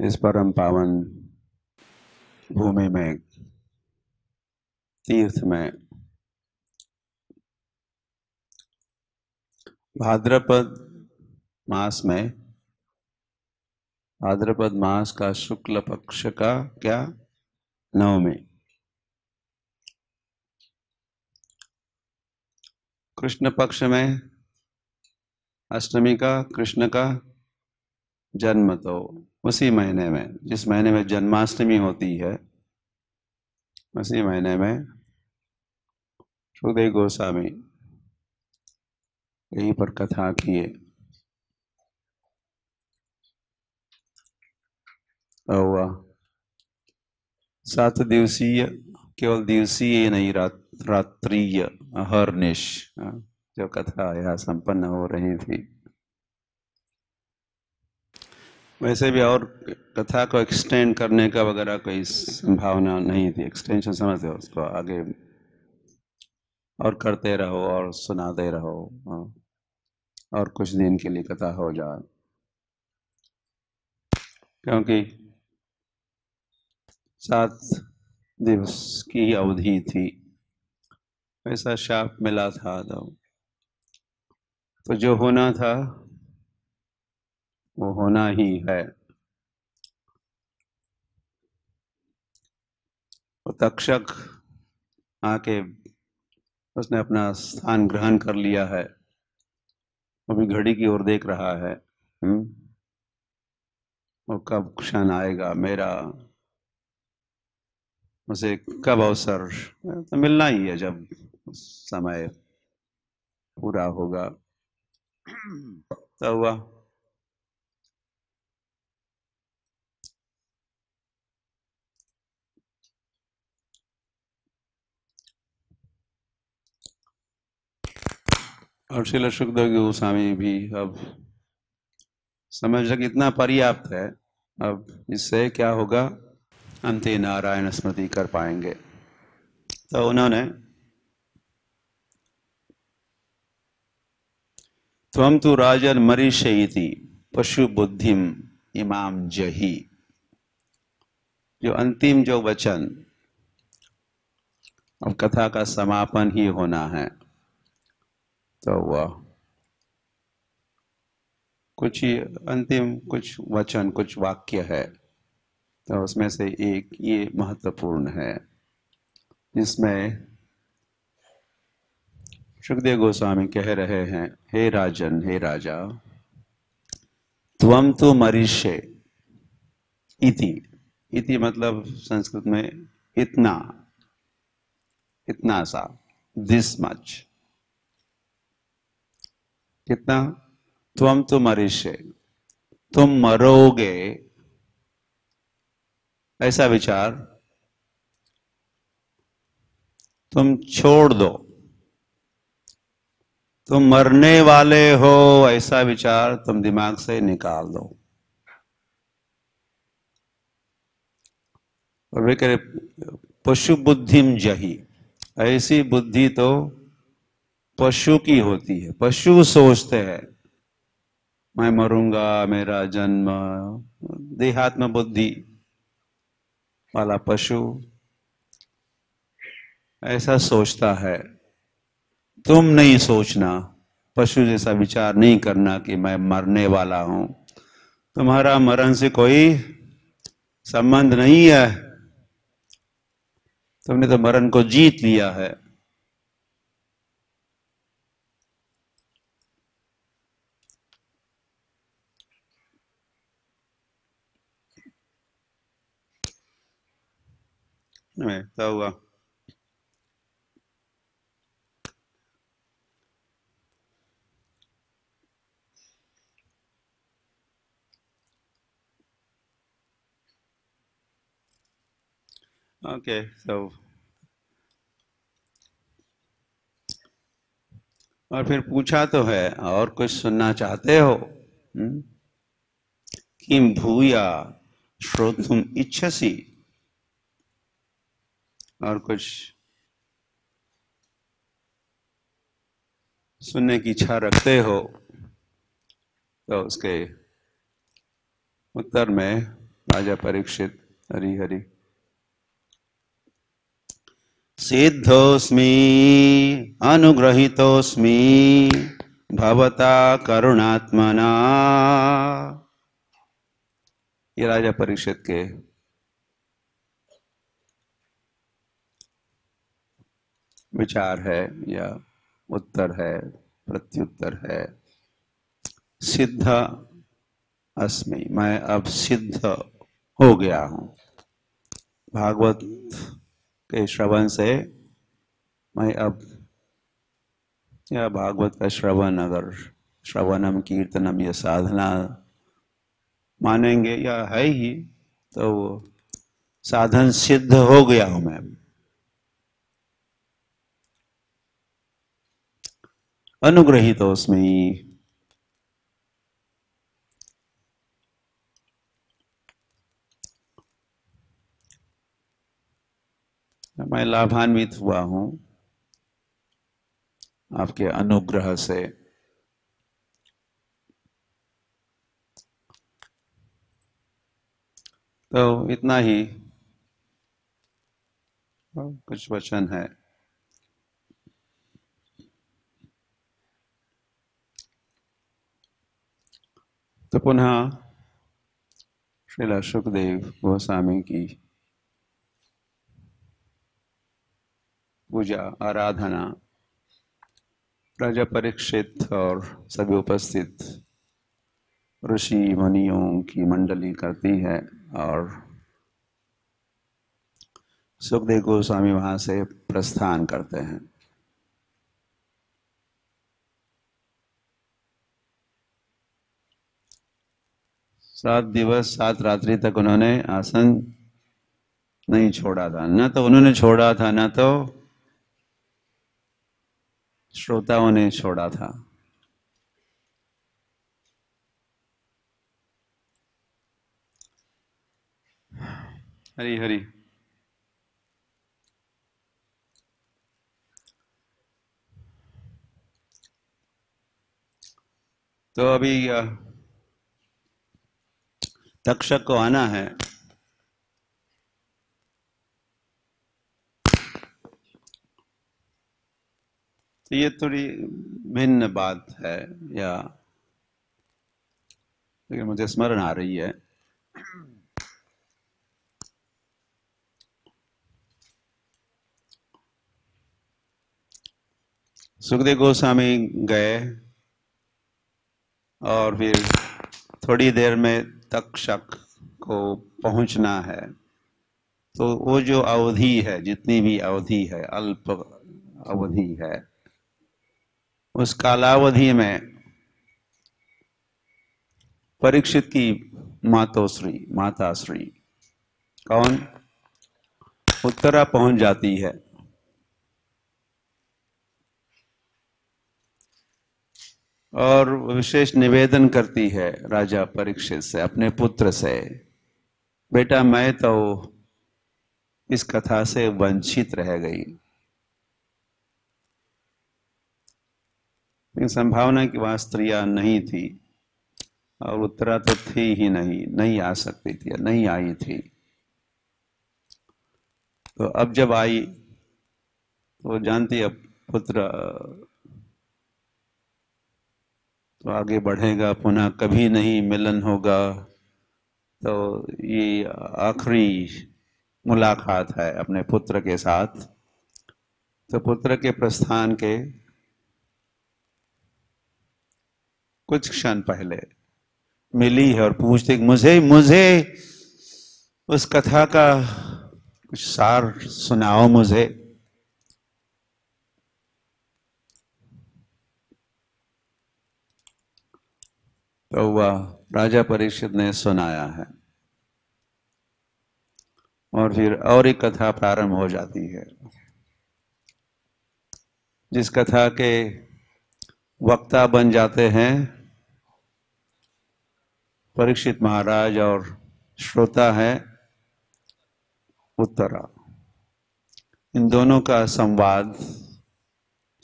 इस परम पावन भूमि में, तीर्थ में, भाद्रपद मास में, भाद्रपद मास का शुक्ल पक्ष का क्या, नवमी, कृष्ण पक्ष में अष्टमी का, कृष्ण का जन्म, तो उसी महीने में, जिस महीने में जन्माष्टमी होती है, उसी महीने में सुखदेव गोस्वामी यहीं पर कथा किए। और 7 दिवसीय, केवल दिवसीय नहीं, रात्रिय अहर्निश जो कथा यहाँ संपन्न हो रही थी। वैसे भी और कथा को एक्सटेंड करने का वगैरह कोई संभावना नहीं थी। एक्सटेंशन समझते हो उसको, आगे और करते रहो और सुनाते रहो और कुछ दिन के लिए कथा हो जाए, क्योंकि 7 दिवस की अवधि थी, ऐसा शाप मिला था। तो जो होना था वो होना ही है। तो तक्षक आके उसने अपना स्थान ग्रहण कर लिया है, वो भी घड़ी की ओर देख रहा है। वो कब क्षण आएगा मेरा, मुझे कब अवसर, तो मिलना ही है जब समय पूरा होगा। तो हुआ और श्रील सुखदेव गोस्वामी भी अब समझ लगे इतना पर्याप्त है, अब इससे क्या होगा, अंते नारायण स्मृति कर पाएंगे। तो उन्होंने त्वं तु राजन मरीषयिति पशु बुद्धिम इमाम जही, जो अंतिम जो वचन, अब कथा का समापन ही होना है, तो वह कुछ ही अंतिम कुछ वचन, कुछ वाक्य है, तो उसमें से एक ये महत्वपूर्ण है, जिसमें सुखदेव गोस्वामी कह रहे हैं, हे राजन, हे राजा, त्वं तु मरीषे इति, इति मतलब संस्कृत में इतना, इतना सा, दिस मच, कितना, त्वं तु मरीषे, तुम मरोगे, ऐसा विचार तुम छोड़ दो, तुम मरने वाले हो, ऐसा विचार तुम दिमाग से निकाल दो। और वे कह रहे पशु बुद्धिम जही, ऐसी बुद्धि तो पशु की होती है। पशु सोचते हैं मैं मरूंगा, मेरा जन्म, देहात्म बुद्धि वाला पशु ऐसा सोचता है। तुम नहीं सोचना, पशु जैसा विचार नहीं करना कि मैं मरने वाला हूं। तुम्हारा मरण से कोई संबंध नहीं है, तुमने तो मरण को जीत लिया है। तो हुआ ओके। तो और फिर पूछा तो है, और कुछ सुनना चाहते हो? किम भूया श्रोतुम इच्छसी, और कुछ सुनने की इच्छा रखते हो? तो उसके उत्तर में राजा परीक्षित, हरि हरि। सिद्धोस्मि अनुग्रहीतोस्मि भवता करुणात्मना। ये राजा परीक्षित के विचार है या उत्तर है, प्रत्युत्तर है। सिद्ध अस्मि, मैं अब सिद्ध हो गया हूं। भागवत के श्रवण से मैं अब, या भागवत का श्रवण अगर श्रवणम कीर्तनम या साधना मानेंगे या है ही, तो साधन सिद्ध हो गया हूं मैं। अनुग्रहीतोस्मि, मैं लाभान्वित हुआ हूं आपके अनुग्रह से। तो इतना ही कुछ वचन है। तो पुनः श्रील सुखदेव गोस्वामी की पूजा आराधना राजा परीक्षित और सभी उपस्थित ऋषि मुनियों की मंडली करती है, और सुखदेव गोस्वामी वहां से प्रस्थान करते हैं। सात दिवस 7 रात्रि तक उन्होंने आसन नहीं छोड़ा था, न तो उन्होंने छोड़ा था, न तो श्रोताओं ने छोड़ा था। हरि हरि। तो अभी तक्षक को आना है। तो ये थोड़ी भिन्न बात है, या लेकिन मुझे स्मरण आ रही है। सुखदेव गोस्वामी गए और फिर थोड़ी देर में तक्षक को पहुंचना है। तो वो जो अवधि है, जितनी भी अवधि है, अल्प अवधि है, उस कालावधि में परीक्षित की माताश्री कौन, उत्तरा पहुंच जाती है और विशेष निवेदन करती है राजा परीक्षित से, अपने पुत्र से, बेटा मैं तो इस कथा से वंचित रह गई। संभावना की वहां स्त्रियां नहीं थी, और उत्तरा तो थी ही नहीं आ सकती थी, नहीं आई थी। तो अब जब आई तो जानती अब पुत्र तो आगे बढ़ेगा, पुनः कभी नहीं मिलन होगा, तो ये आखिरी मुलाकात है अपने पुत्र के साथ। तो पुत्र के प्रस्थान के कुछ क्षण पहले मिली है और पूछते मुझे उस कथा का कुछ सार सुनाओ मुझे। तो वह राजा परीक्षित ने सुनाया है, और फिर और एक कथा प्रारंभ हो जाती है, जिस कथा के वक्ता बन जाते हैं परीक्षित महाराज और श्रोता है उत्तरा। इन दोनों का संवाद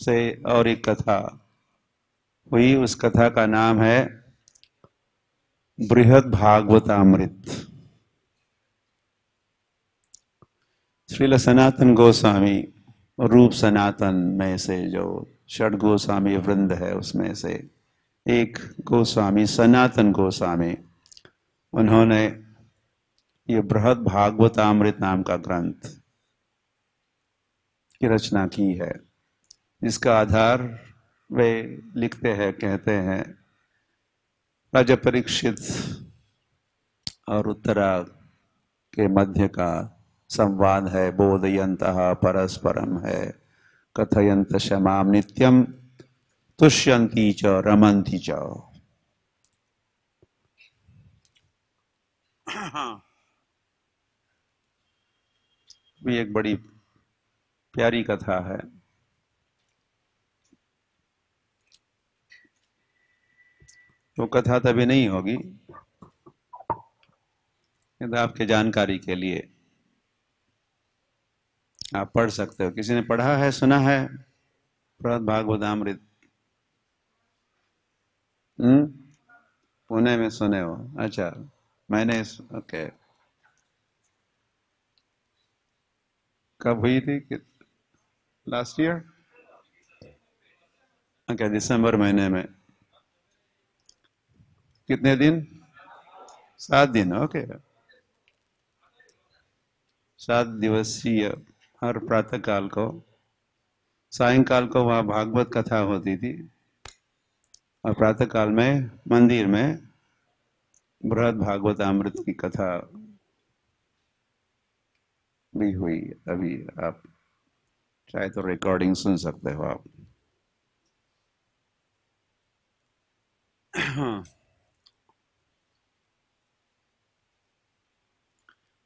से और एक कथा हुई। उस कथा का नाम है बृहद भागवतामृत। श्रील सनातन गोस्वामी रूप सनातन में से जो षड गोस्वामी वृंद है उसमें से एक गोस्वामी सनातन गोस्वामी, उन्होंने ये बृहद भागवतामृत नाम का ग्रंथ की रचना की है। इसका आधार वे लिखते हैं, कहते हैं राजा परीक्षित और उत्तरा के मध्य का संवाद है। बोधयन्तः परस्परम है, कथयन्त क्षमाम नित्यम, तुष्यन्ति च रमन्ति च। भी एक बड़ी प्यारी कथा है। वो कथा तभी नहीं होगी, यदि आपके जानकारी के लिए आप पढ़ सकते हो। किसी ने पढ़ा है, सुना है बृहद भागवतामृत? पुणे में सुने हो? अच्छा, मैंने ओके। कब हुई थी? Last year? ओके, दिसंबर महीने में। कितने दिन? 7 दिन। ओके, 7 दिवसीय। हर प्रातः काल को, सायंकाल को वहां भागवत कथा होती थी और प्रातः काल में मंदिर में बृहद भागवतामृत की कथा भी हुई। अभी आप चाहे तो रिकॉर्डिंग सुन सकते हो आप।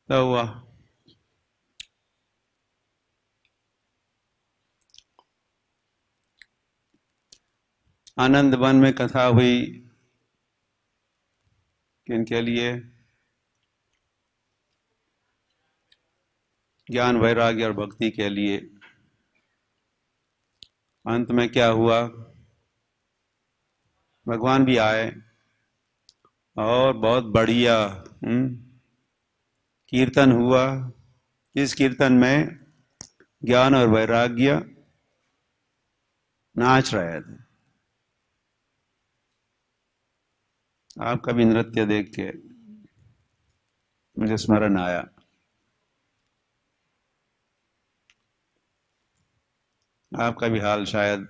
तो आनंद वन में कथा हुई किनके लिए? ज्ञान वैराग्य और भक्ति के लिए। अंत में क्या हुआ? भगवान भी आए और बहुत बढ़िया कीर्तन हुआ। इस कीर्तन में ज्ञान और वैराग्य नाच रहे थे। आप कभी नृत्य देख के मुझे स्मरण आया, आपका भी हाल शायद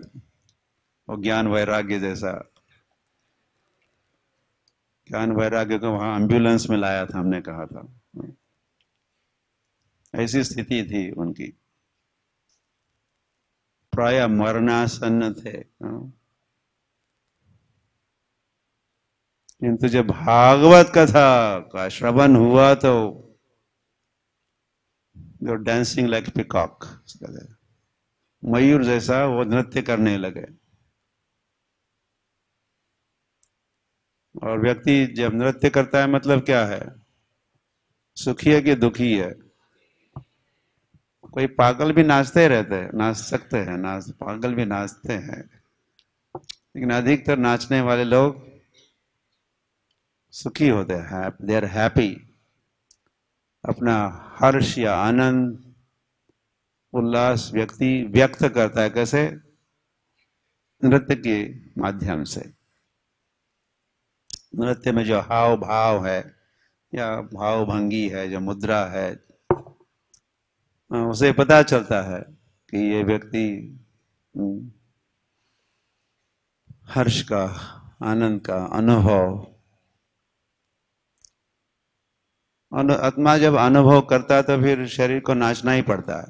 वो ज्ञान वैराग्य जैसा। ज्ञान वैराग्य को वहां एम्बुलेंस में लाया था, हमने कहा था। ऐसी स्थिति थी उनकी, प्राय मरणासन्न थे। किंतु जब भागवत कथा का श्रवण हुआ तो जो डांसिंग लाइक पिकॉक, मयूर जैसा वो नृत्य करने लगे। और व्यक्ति जब नृत्य करता है मतलब क्या है? सुखी है कि दुखी है? कोई पागल भी नाचते रहते हैं, नाच सकते हैं, पागल भी नाचते हैं, लेकिन अधिकतर नाचने वाले लोग सुखी होते हैं। They are happy. अपना हर्ष या आनंद, उल्लास व्यक्ति व्यक्त करता है। कैसे? नृत्य के माध्यम से। नृत्य में जो हाव भाव है या भाव भंगी है, जो मुद्रा है, उसे पता चलता है कि ये व्यक्ति हर्ष का, आनंद का अनुभव, आत्मा जब अनुभव करता है तो फिर शरीर को नाचना ही पड़ता है।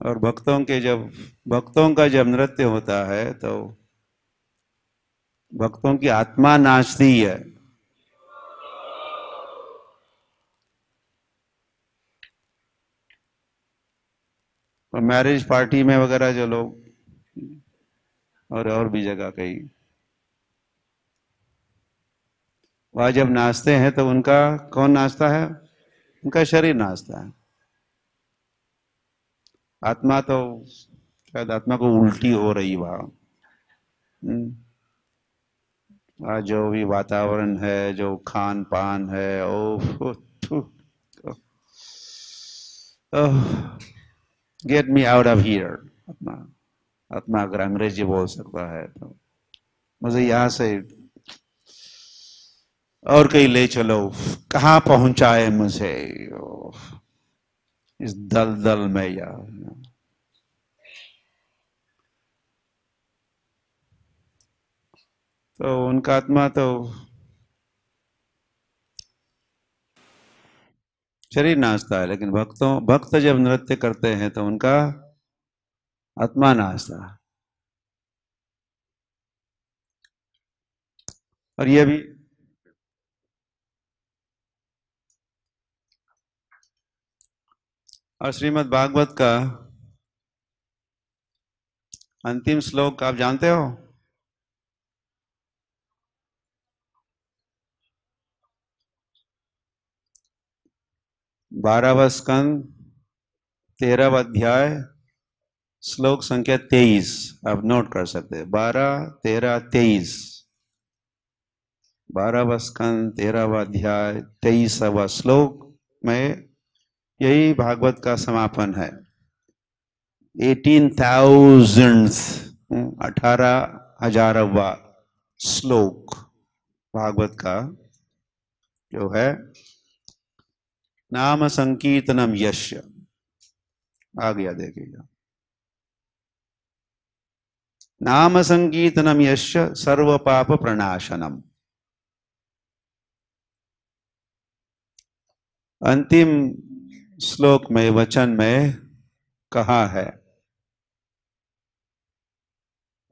और भक्तों का जब नृत्य होता है तो भक्तों की आत्मा नाचती है। और मैरिज पार्टी में वगैरह जो लोग, और भी जगह कहीं, वह जब नाचते हैं तो उनका कौन नाचता है? उनका शरीर नाचता है। आत्मा तो शायद आत्मा को उल्टी हो रही वहां। आज जो भी वातावरण है, जो खान पान है, get me out of here. आत्मा, आत्मा अगर अंग्रेजी बोल सकता है तो मुझे यहां से और कहीं ले चलो, कहाँ पहुंचाए मुझे इस दलदल में यार। तो उनका आत्मा तो शरीर नाचता है, लेकिन भक्त जब नृत्य करते हैं तो उनका आत्मा नाचता है। और ये भी और श्रीमद् भागवत का अंतिम श्लोक आप जानते हो? 12वां स्कंद 13वां अध्याय श्लोक संख्या 23 आप नोट कर सकते हैं। 12, 13, 23, 12वां स्कंद 13वां अध्याय 23वां श्लोक में यही भागवत का समापन है। 18,000 18,000वां श्लोक भागवत का जो है, नाम संकीर्तनम यस्य। आ गया देखिएगा, नाम संकीर्तनम यस्य सर्व पाप प्रणाशनम। अंतिम श्लोक में वचन में कहा है,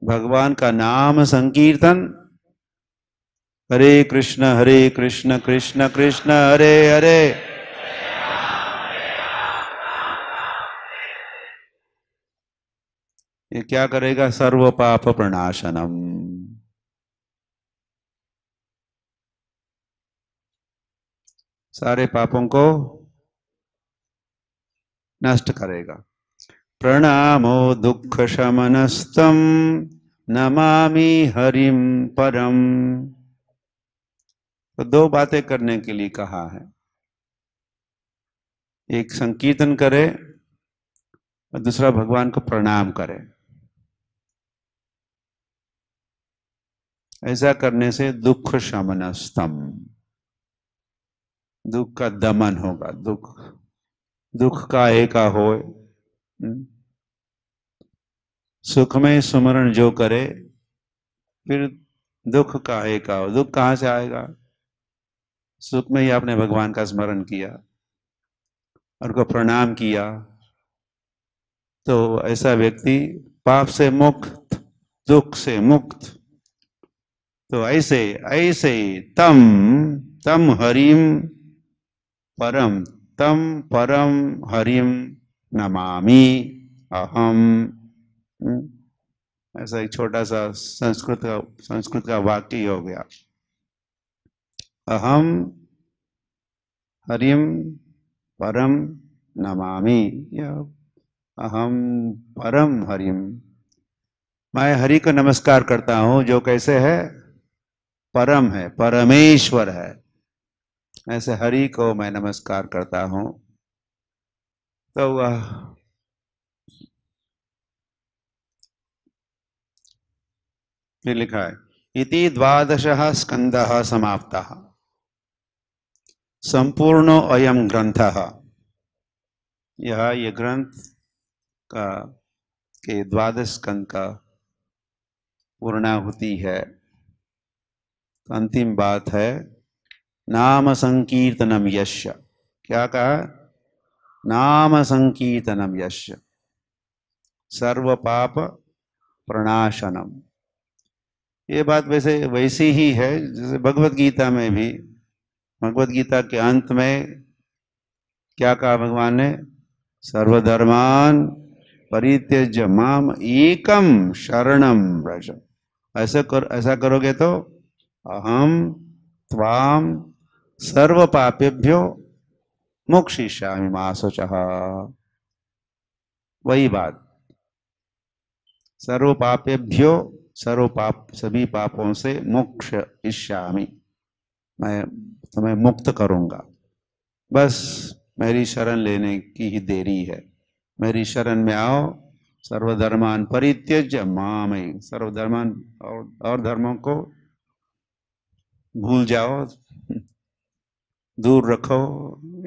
भगवान का नाम संकीर्तन, हरे कृष्ण कृष्ण कृष्ण हरे हरे, ये क्या करेगा? सर्व पाप प्रणाशनम, सारे पापों को नष्ट करेगा। प्रणामो दुख शमनस्तम नमामि हरिम परम। तो दो बातें करने के लिए कहा है, एक संकीर्तन करे और दूसरा भगवान को प्रणाम करे। ऐसा करने से दुख शमनस्तम, दुख का दमन होगा। दुख का एका हो। सुख में सुमरण जो करे, फिर दुख का एका हो। दुख कहां से आएगा? सुख में ही आपने भगवान का स्मरण किया और को प्रणाम किया, तो ऐसा व्यक्ति पाप से मुक्त, दुख से मुक्त। तो ऐसे ऐसे तम तम हरिम परम, तम परम हरिम नमामि अहम। ऐसा एक छोटा सा संस्कृत का वाक्य हो गया। अहम हरिम परम नमामि, या अहम परम हरिम, मैं हरि को नमस्कार करता हूं जो कैसे है? परम है, परमेश्वर है। ऐसे हरि को मैं नमस्कार करता हूं। तो वह फिर लिखा है, इति 12 स्कंदः समाप्तः, संपूर्णो अयम ग्रंथः। ये ग्रंथ का के 12 स्कंद का पूर्णाहुति है। तो अंतिम बात है, नाम संकीर्तनम यस्य। क्या कहा? नाम संकीर्तनम यस्य सर्व पाप प्रणाशनम। ये बात वैसे वैसी ही है जैसे भगवत गीता में भी। भगवत गीता के अंत में क्या कहा भगवान ने? सर्वधर्मान परित्यज्य माम एकम शरणम व्रज। ऐसा करोगे तो अहम त्वाम सर्व पापेभ्यो मोक्षयिष्यामि मा शुचः। वही बात, सर्व पापेभ्यो सर्व पाप, सभी पापों से मोक्ष इष्यामि, मैं तुम्हें मुक्त करूंगा, बस मेरी शरण लेने की ही देरी है। मेरी शरण में आओ, सर्वधर्मान परित्यज्य मामयि, सर्वधर्मान और धर्मों को भूल जाओ, दूर रखो।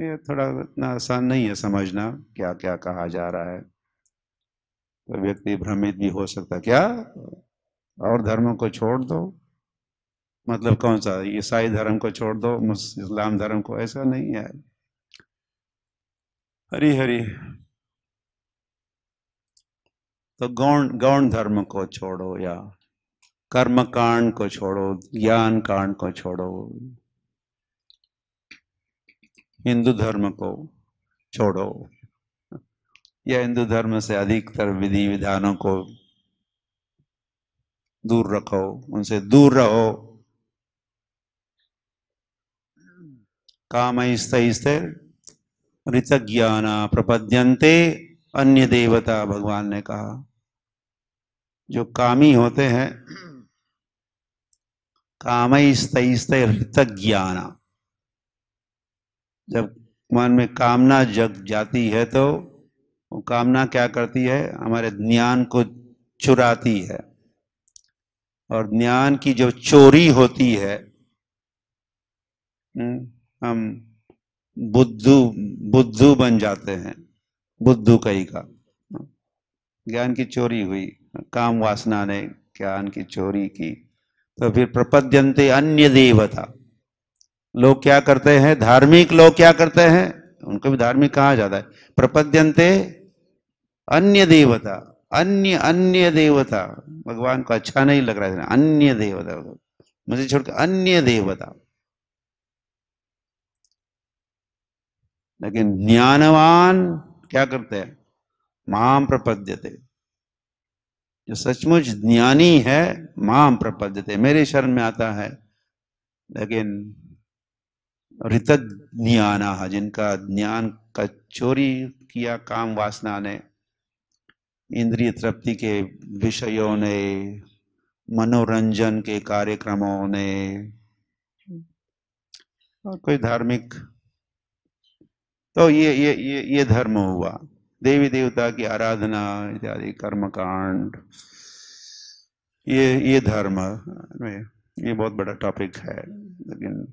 ये थोड़ा इतना आसान नहीं है समझना क्या क्या कहा जा रहा है। कोई व्यक्ति भ्रमित भी हो सकता है, क्या और धर्मों को छोड़ दो, मतलब कौन सा, ईसाई धर्म को छोड़ दो, इस्लाम धर्म को? ऐसा नहीं है। हरी हरी, तो गौण गौण धर्म को छोड़ो, या कर्म कांड को छोड़ो, ज्ञान कांड को छोड़ो, हिंदू धर्म को छोड़ो, या हिंदू धर्म से अधिकतर विधि विधानों को दूर रखो, उनसे दूर रहो। कामैस्तैस्ते ऋतज्ञाना प्रपद्यन्ते अन्य देवता, भगवान ने कहा जो कामी होते हैं, कामैस्तैस्ते ऋतज्ञाना, जब मन में कामना जग जाती है तो वो कामना क्या करती है, हमारे ज्ञान को चुराती है, और ज्ञान की जो चोरी होती है, हम बुद्धू बुद्धू बन जाते हैं, बुद्धू कहीं का। ज्ञान की चोरी हुई, काम वासना ने ज्ञान की चोरी की, तो फिर प्रपद्यन्ते अन्य देवता, लोग क्या करते हैं, धार्मिक लोग क्या करते हैं, उनको भी धार्मिक कहा जाता है, प्रपद्यन्ते अन्य देवता, अन्य अन्य देवता, भगवान को अच्छा नहीं लग रहा है अन्य देवता, मुझे छोड़कर अन्य देवता। लेकिन ज्ञानवान क्या करते हैं, माम प्रपद्यते, जो सचमुच ज्ञानी है, माम प्रपद्यते, मेरे शरण में आता है। लेकिन ऋत ज्ञाना, जिनका ज्ञान का चोरी किया काम वासना ने, इंद्रिय तृप्ति के विषयों ने, मनोरंजन के कार्यक्रमों ने, और कोई धार्मिक, तो ये धर्म हुआ, देवी देवता की आराधना इत्यादि कर्मकांड, ये धर्म में, ये बहुत बड़ा टॉपिक है, लेकिन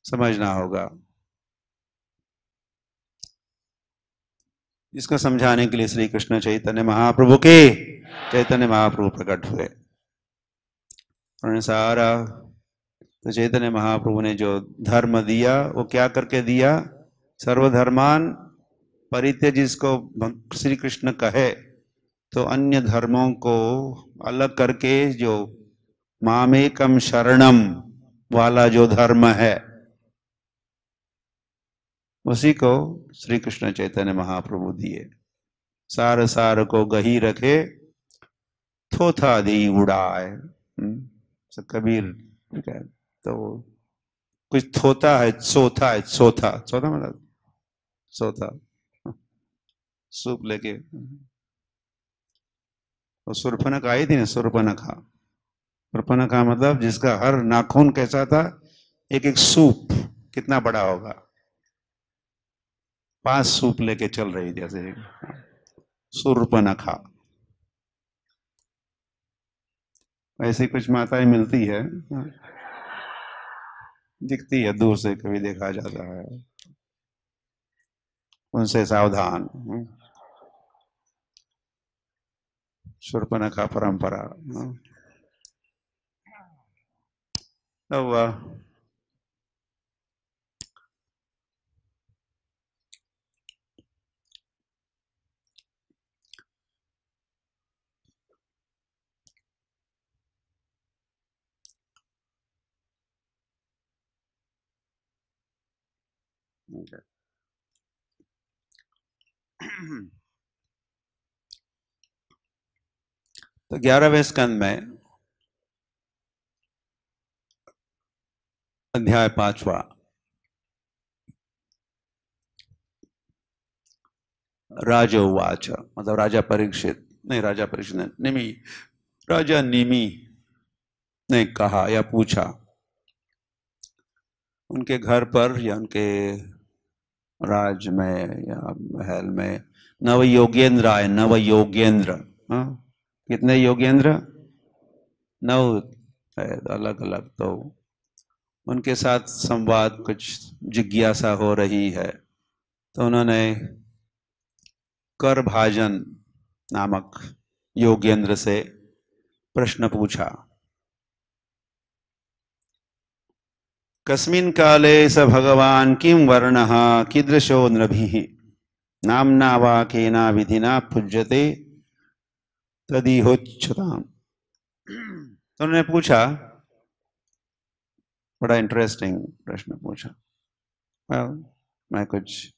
समझना होगा। इसको समझाने के लिए श्री कृष्ण चैतन्य महाप्रभु के, चैतन्य महाप्रभु प्रकट हुए, और सारा, तो चैतन्य महाप्रभु ने जो धर्म दिया वो क्या करके दिया, सर्वधर्मान परित्यज्य, जिसको श्री कृष्ण कहे तो अन्य धर्मों को अलग करके जो मामेकम शरणम वाला जो धर्म है, उसी को श्री कृष्ण चैतन्य महाप्रभु दिए। सार सार को गही रखे, थोथा दी उड़ाए। कबीर तो कुछ थोता है, सोथा है, सोथा, सोथा मतलब सोथा, सूप लेके, तो सुर्पनखा आई थी ना, सुर्पनखा, सुर्पनखा मतलब जिसका हर नाखून कैसा था, एक एक सूप, कितना बड़ा होगा, 5 सूप लेके चल रही थी ऐसे, सुर्पनखा। ऐसी कुछ माताएं मिलती है, दिखती है दूर से, कभी देखा जाता है, उनसे सावधान। शूर्पणखा परंपरा। तो तो 11वें स्कंद में अध्याय 5वां, राजोवाच, मतलब राजा परीक्षित, नहीं राजा परीक्षित नहीं, राजा निमि ने कहा या पूछा, उनके घर पर या उनके राज में या महल में नव योगेंद्र आए। नव योगेंद्र, हाँ, कितने योगेंद्र? 9 है, अलग अलग। तो उनके साथ संवाद, कुछ जिज्ञासा हो रही है, तो उन्होंने करभाजन नामक योगेंद्र से प्रश्न पूछा, कस्मिन् काले स भगवान् किं वर्णः कीदृशो नृभिः नाम्ना वा केना विधिना पूज्यते तदिहोच्यताम्। तो उन्होंने पूछा, बड़ा इंटरेस्टिंग प्रश्न पूछा। मैं कुछ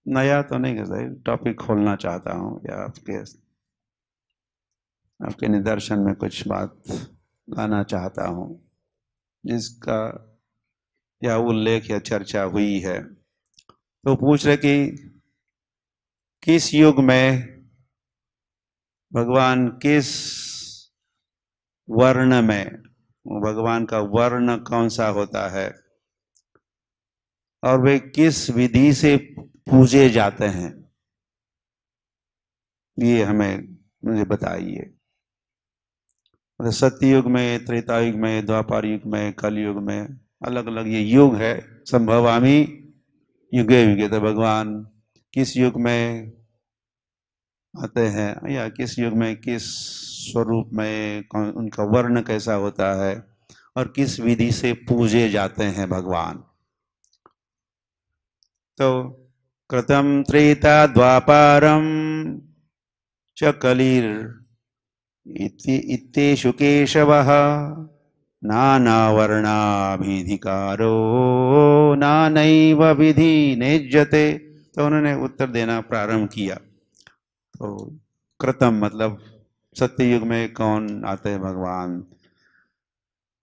नया तो नहीं कर सकता, टॉपिक खोलना चाहता हूँ या आपके निदर्शन में कुछ बात लाना चाहता हूँ जिसका या उल्लेख या चर्चा हुई है। तो पूछ रहे कि किस युग में भगवान किस वर्ण में, भगवान का वर्ण कौन सा होता है और वे किस विधि से पूजे जाते हैं, ये मुझे बताइए। सत्ययुग में, त्रेता युग में, द्वापर युग में, कलयुग में, अलग अलग ये युग है। संभवामि युगे युगे, तो भगवान किस युग में आते हैं या किस युग में किस स्वरूप में, उनका वर्ण कैसा होता है और किस विधि से पूजे जाते हैं भगवान। तो कृतं त्रेता द्वापारम च कलिर इत्येषु केशवः नानावर्णाभिधिकारो नानैव विधि नेज्यते। तो उन्होंने उत्तर देना प्रारंभ किया। तो कृतम मतलब सत्ययुग में कौन आते हैं भगवान,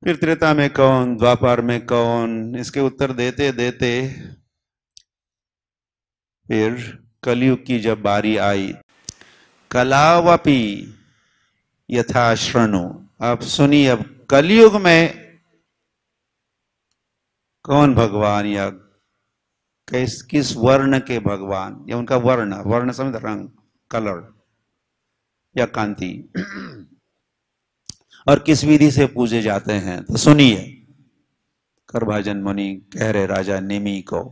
फिर त्रेता में कौन, द्वापर में कौन, इसके उत्तर देते देते फिर कलयुग की जब बारी आई, कलावपि यथा श्रृणु। अब सुनिए, अब कलयुग में कौन भगवान या किस वर्ण के भगवान या उनका वर्ण, वर्ण समझ, रंग, कलर या कांति, और किस विधि से पूजे जाते हैं। तो सुनिए, करभाजन मुनि कह रहे राजा निमि को।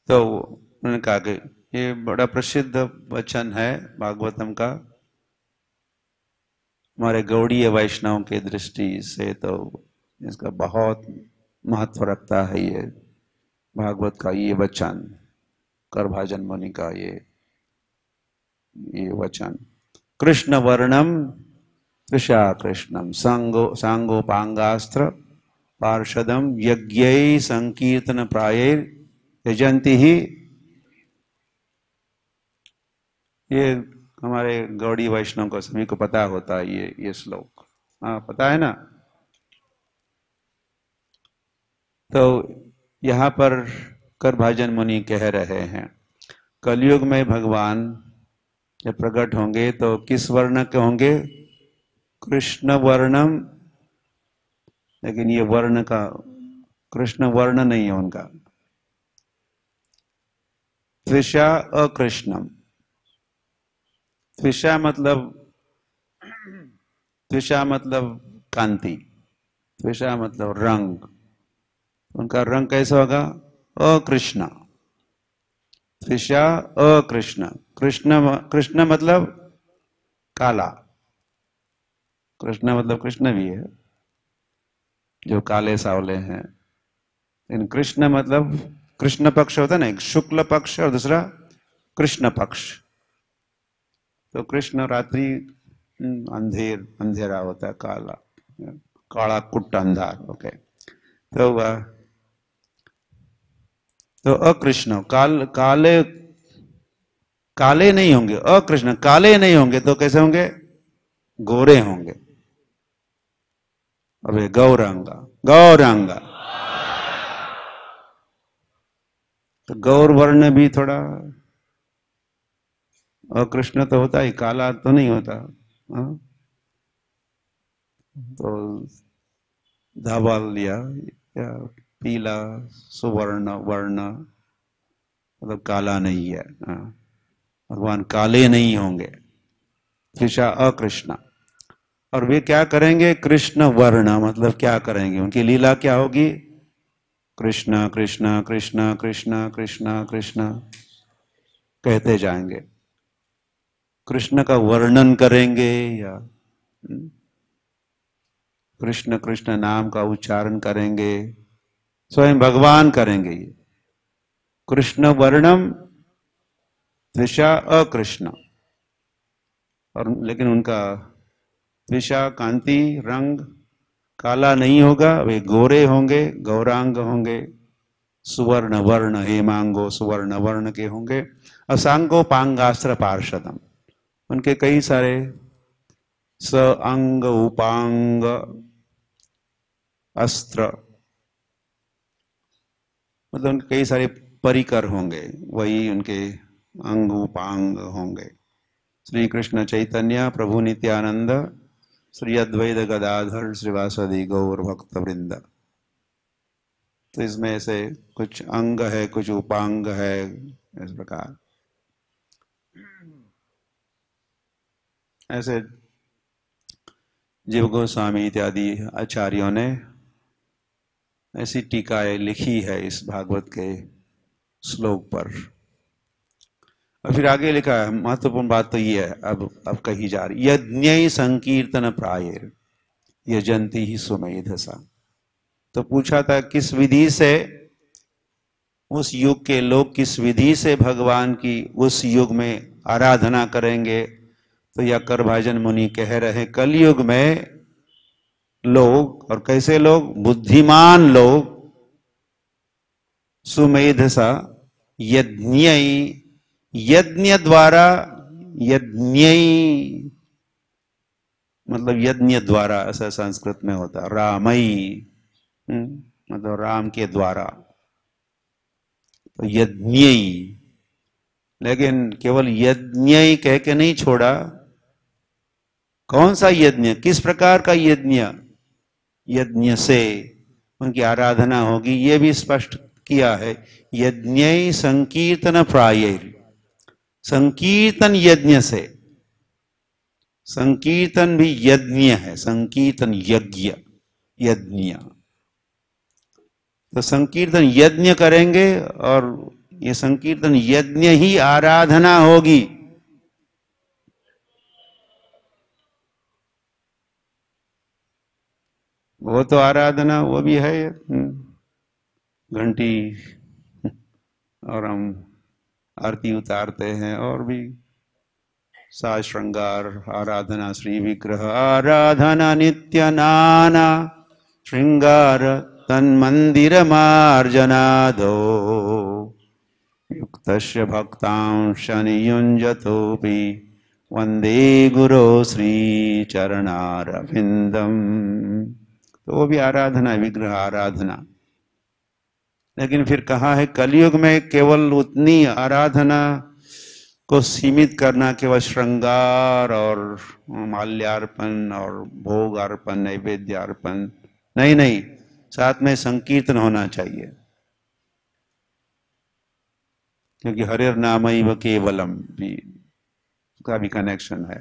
तो उन्होंने कहा कि ये बड़ा प्रसिद्ध वचन है भागवतम का, हमारे गौड़ीय वैष्णव के दृष्टि से तो इसका बहुत महत्व रखता है ये भागवत का ये वचन, करभाजन मुनि का ये वचन। कृष्ण वर्णम त्रिषा कृष्णम सांगोपांगास्त्र पार्षदम यज्ञै संकीर्तन प्रायैर यजंती ही। ये हमारे गौड़ी वैष्णव को सभी को पता होता है ये श्लोक, हाँ पता है ना। तो यहाँ पर करभाजन मुनि कह रहे हैं, कलयुग में भगवान जब प्रकट होंगे तो किस वर्ण के होंगे? कृष्ण वर्णम। लेकिन ये वर्ण का, कृष्ण वर्ण नहीं है उनका, त्रिषा अकृष्णम। त्रिषा मतलब कांति, त्रिषा मतलब रंग, उनका रंग कैसा होगा? अकृष्ण। त्रिषा अकृष्ण। कृष्ण मतलब काला, कृष्ण मतलब कृष्ण भी है जो काले सावले हैं, लेकिन कृष्ण मतलब कृष्ण पक्ष होता है ना, एक शुक्ल पक्ष और दूसरा कृष्ण पक्ष। तो कृष्ण रात्रि अंधेरा होता है, काला, काला कुट्ट अंधार। ओके, तो अकृष्ण काले नहीं होंगे, अकृष्ण काले नहीं होंगे, तो कैसे होंगे? गोरे होंगे। अबे गौरांगा, गौरांगा, तो गौर वर्ण भी थोड़ा अकृष्ण तो होता ही, काला तो नहीं होता। हाँ? तो धवल या पीला सुवर्ण वर्ण मतलब काला नहीं है। हाँ? भगवान काले नहीं होंगे, त्रिषा अकृष्ण। और वे क्या करेंगे? कृष्ण वर्ण मतलब क्या करेंगे? उनकी लीला क्या होगी? कृष्ण कृष्ण कृष्ण कृष्ण कृष्ण कृष्ण कहते जाएंगे, कृष्ण का वर्णन करेंगे या कृष्ण कृष्ण नाम का उच्चारण करेंगे, स्वयं भगवान करेंगे ये। कृष्ण वर्णम त्रिषा अकृष्ण। और लेकिन उनका त्रिषा कांति रंग काला नहीं होगा, वे गोरे होंगे, गौरांग होंगे, सुवर्ण वर्ण हेमांगो सुवर्ण वर्ण के होंगे। असांगो पांगास्त्र पार्षदम, उनके कई सारे स अंग उपांग अस्त्र मतलब उनके कई सारे परिकर होंगे, वही उनके अंग उपांग होंगे। श्री कृष्ण चैतन्य प्रभु नित्यानंद श्री अद्वैत गदाधर श्रीवासदि गौर भक्त वृंद। तो इसमें ऐसे कुछ अंग है, कुछ उपांग है, इस प्रकार ऐसे जीव गोस्वामी इत्यादि आचार्यों ने ऐसी टीकाएं लिखी है इस भागवत के श्लोक पर। और फिर आगे लिखा है, महत्वपूर्ण बात तो ये है, अब कही जा रही, यज्ञ संकीर्तन प्रायर यजंती ही सुमेधसा। तो पूछा था किस विधि से उस युग के लोग किस विधि से भगवान की उस युग में आराधना करेंगे। तो यह करभाजन मुनि कह रहे, कलयुग में लोग, और कैसे लोग? बुद्धिमान लोग, सुमेधसा यज्ञ, यज्ञ द्वारा, यज्ञ मतलब यज्ञ द्वारा ऐसा संस्कृत में होता, रामई मतलब राम के द्वारा, तो यज्ञ। लेकिन केवल यज्ञ कह के नहीं छोड़ा, कौन सा यज्ञ, किस प्रकार का यज्ञ? यज्ञ से उनकी आराधना होगी, ये भी स्पष्ट किया है। यज्ञ संकीर्तन प्राय, संकीर्तन यज्ञ से, संकीर्तन भी यज्ञ है, संकीर्तन यज्ञ यज्ञ। तो संकीर्तन यज्ञ करेंगे और ये संकीर्तन यज्ञ ही आराधना होगी। वो तो आराधना वो भी है, घंटी और हम आरती उतारते हैं, और भी साज श्रृंगार आराधना, श्री विग्रह आराधना नित्य नाना श्रृंगार तन्मंदिर मार्जनादो युक्तस्य भक्तांश नियुंजतोपि वंदे गुरो श्री चरणारविंदम। तो वो भी आराधना, विग्रह आराधना। लेकिन फिर कहा है कलयुग में केवल उतनी आराधना को सीमित करना, केवल श्रृंगार और माल्यार्पण और भोग अर्पण नैवेद्य अर्पण नहीं, नहीं, साथ में संकीर्तन होना चाहिए, क्योंकि हरिर नामैव केवलम भी का भी कनेक्शन है।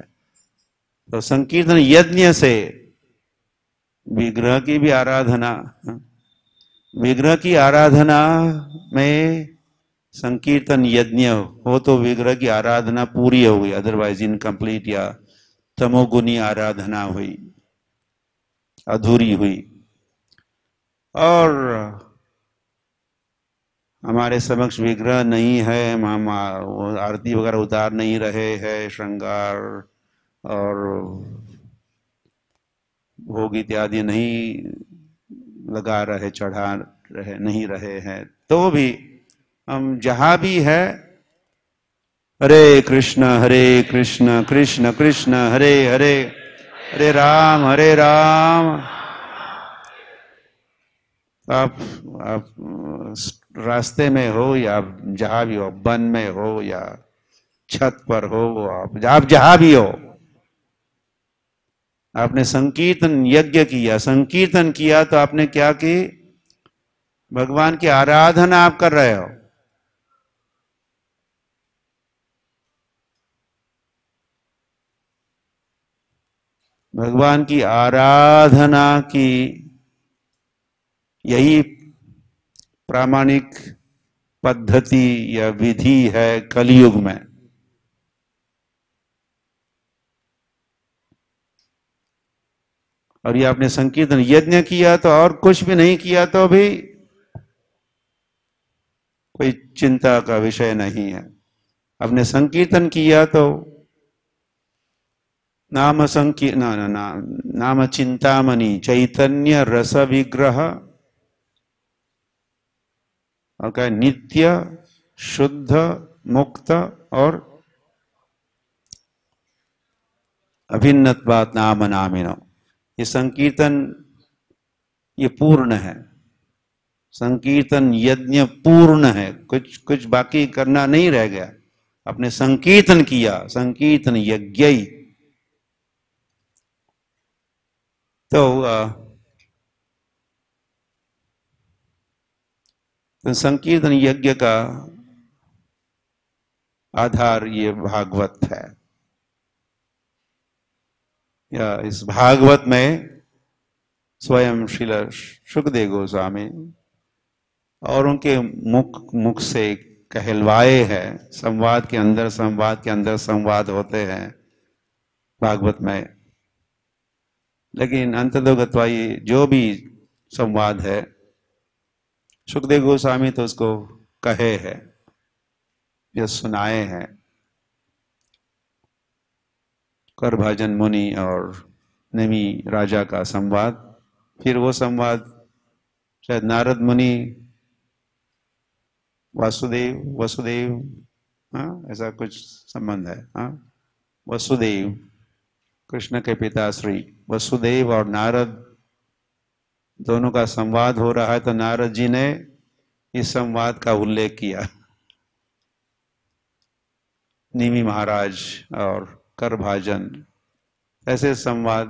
तो संकीर्तन यज्ञ से विग्रह की भी आराधना, विग्रह की आराधना में संकीर्तन यज्ञ हो तो विग्रह की आराधना पूरी हो गई, अदरवाइज इनकम्प्लीट या तमोगुनी आराधना हुई, अधूरी हुई। और हमारे समक्ष विग्रह नहीं है, हम आरती वगैरह उतार नहीं रहे हैं, श्रृंगार और भोग इत्यादि नहीं लगा रहे, चढ़ा रहे नहीं रहे हैं, तो भी हम जहां भी है हरे कृष्ण कृष्ण कृष्ण हरे हरे, हरे राम। आप रास्ते में हो या जहां भी हो, वन में हो या छत पर हो, आप जहां भी हो, आपने संकीर्तन यज्ञ किया, संकीर्तन किया तो आपने क्या की? भगवान की आराधना आप कर रहे हो। भगवान की आराधना की यही प्रामाणिक पद्धति या विधि है कलयुग में। और ये आपने संकीर्तन यज्ञ किया तो, और कुछ भी नहीं किया तो भी कोई चिंता का विषय नहीं है। आपने संकीर्तन किया तो नाम नाम चिंतामणि चैतन्य रस विग्रह, और क्या? नित्य शुद्ध मुक्त और अभिन्नत्वात् नाम नामिनो। ये संकीर्तन ये पूर्ण है, संकीर्तन यज्ञ पूर्ण है, कुछ कुछ बाकी करना नहीं रह गया। आपने संकीर्तन किया, संकीर्तन यज्ञ। तो संकीर्तन यज्ञ का आधार ये भागवत है। या इस भागवत में स्वयं श्रील शुकदेव गोस्वामी और उनके मुख से कहलवाए हैं। संवाद के अंदर संवाद होते हैं भागवत में, लेकिन अंततोगत्वा ये जो भी संवाद है, शुकदेव गोस्वामी तो उसको कहे हैं या सुनाए हैं। करभाजन मुनि और नेमी राजा का संवाद, फिर वो संवाद शायद नारद मुनि वसुदेव, हाँ ऐसा कुछ संबंध है। हाँ, वसुदेव कृष्ण के पिता श्री वसुदेव और नारद दोनों का संवाद हो रहा है, तो नारद जी ने इस संवाद का उल्लेख किया। निमि महाराज और करभाजन, ऐसे संवाद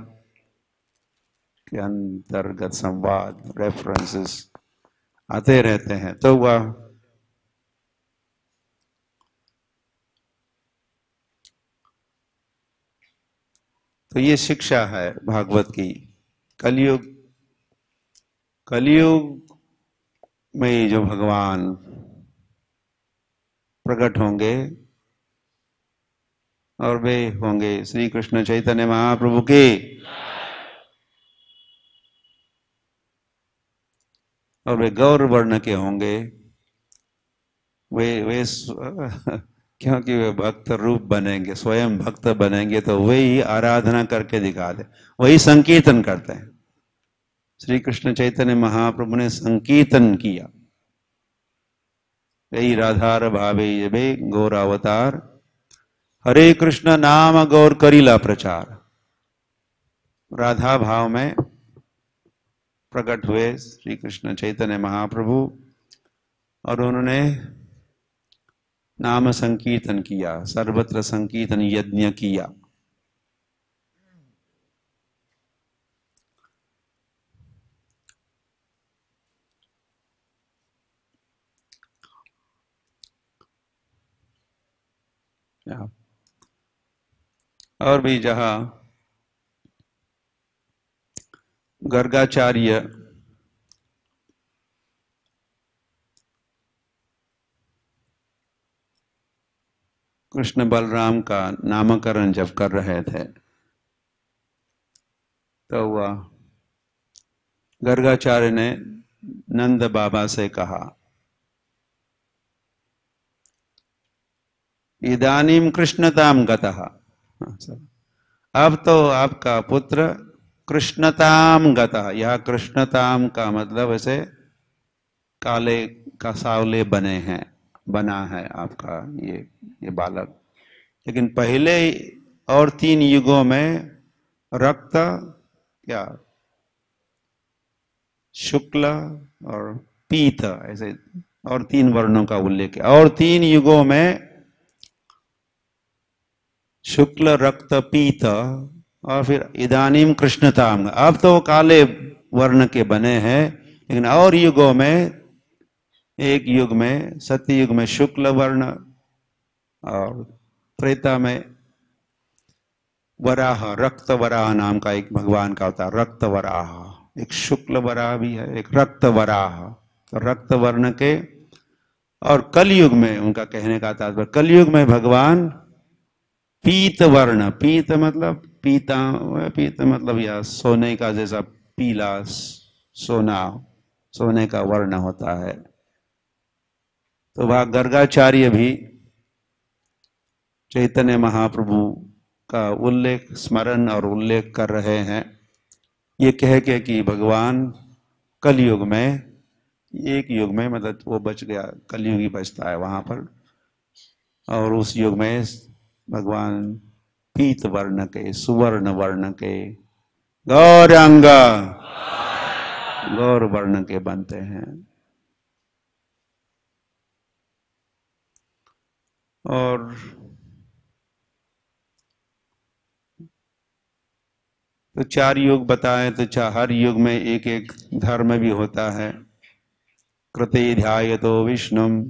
के अंतर्गत संवाद रेफरेंसेस आते रहते हैं। तो वह तो ये शिक्षा है भागवत की। कलयुग में जो भगवान प्रकट होंगे और वे होंगे श्री कृष्ण चैतन्य महाप्रभु के, और वे गौर वर्ण के होंगे। वे क्योंकि वे भक्त रूप बनेंगे, स्वयं भक्त बनेंगे, तो वही आराधना करके दिखा दे, वही संकीर्तन करते हैं। श्री कृष्ण चैतन्य महाप्रभु ने संकीर्तन किया, यही राधार भावे ये गौर अवतार, हरे कृष्ण नाम गौर करीला प्रचार। राधा भाव में प्रकट हुए श्री कृष्ण चैतन्य महाप्रभु, और उन्होंने नाम संकीर्तन किया, सर्वत्र संकीर्तन यज्ञ किया। और भी जहां गर्गाचार्य कृष्ण बलराम का नामकरण जब कर रहे थे, तो वह गर्गाचार्य ने नंद बाबा से कहा, इदानीम कृष्णताम गतः, अब तो आपका पुत्र कृष्णताम गतः। यह कृष्णताम का मतलब ऐसे काले का सावले बना है आपका ये बालक। लेकिन पहले और 3 युगों में रक्त क्या शुक्ल और पीत, ऐसे और 3 वर्णों का उल्लेख है। और 3 युगों में शुक्ल रक्त पीत और फिर इदानीम कृष्णताम, अब तो काले वर्ण के बने हैं, लेकिन और युगों में, एक युग में सत्य युग में शुक्ल वर्ण और त्रेता में वराह, रक्त वराह नाम का एक भगवान का अवतार, रक्त वराह, एक शुक्ल वराह भी है, एक रक्त वराह, तो रक्त वर्ण के। और कलयुग में उनका कहने का तात्पर्य, कलयुग में भगवान पीत वर्ण, पीत मतलब पीता, पीत मतलब यह सोने का जैसा पीला सोना, सोने का वर्ण होता है। तो वह गर्गाचार्य भी चैतन्य महाप्रभु का उल्लेख, स्मरण और उल्लेख कर रहे हैं, ये कह के कि भगवान कलयुग में, एक युग में मतलब वो बच गया, कलयुग ही बचता है वहां पर, और उस युग में भगवान पीत वर्ण के, सुवर्ण वर्ण के, गौरांग, गौर वर्ण के बनते हैं। और तो 4 युग बताएं तो हर युग में एक एक धर्म भी होता है। कृते ध्यायतो विष्णुम,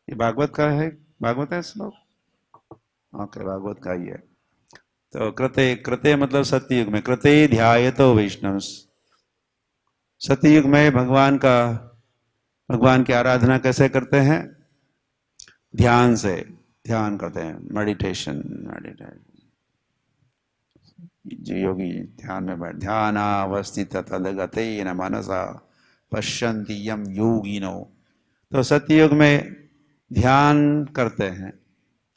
ये भागवत का है, भागवत है श्लोक, ओके भागवत का ही है। तो कृते, कृते मतलब सत्ययुग में, कृते ध्यायतो विष्णु, सत्ययुग में भगवान का, भगवान की आराधना कैसे करते हैं? ध्यान से, ध्यान करते हैं, मेडिटेशन, मेडिटेशन, जो योगी ध्यान में बैठ, ध्यानावस्थित तदगतेन मनसा पश्यन्ति यम योगिनो, तो सत्ययुग में ध्यान करते हैं।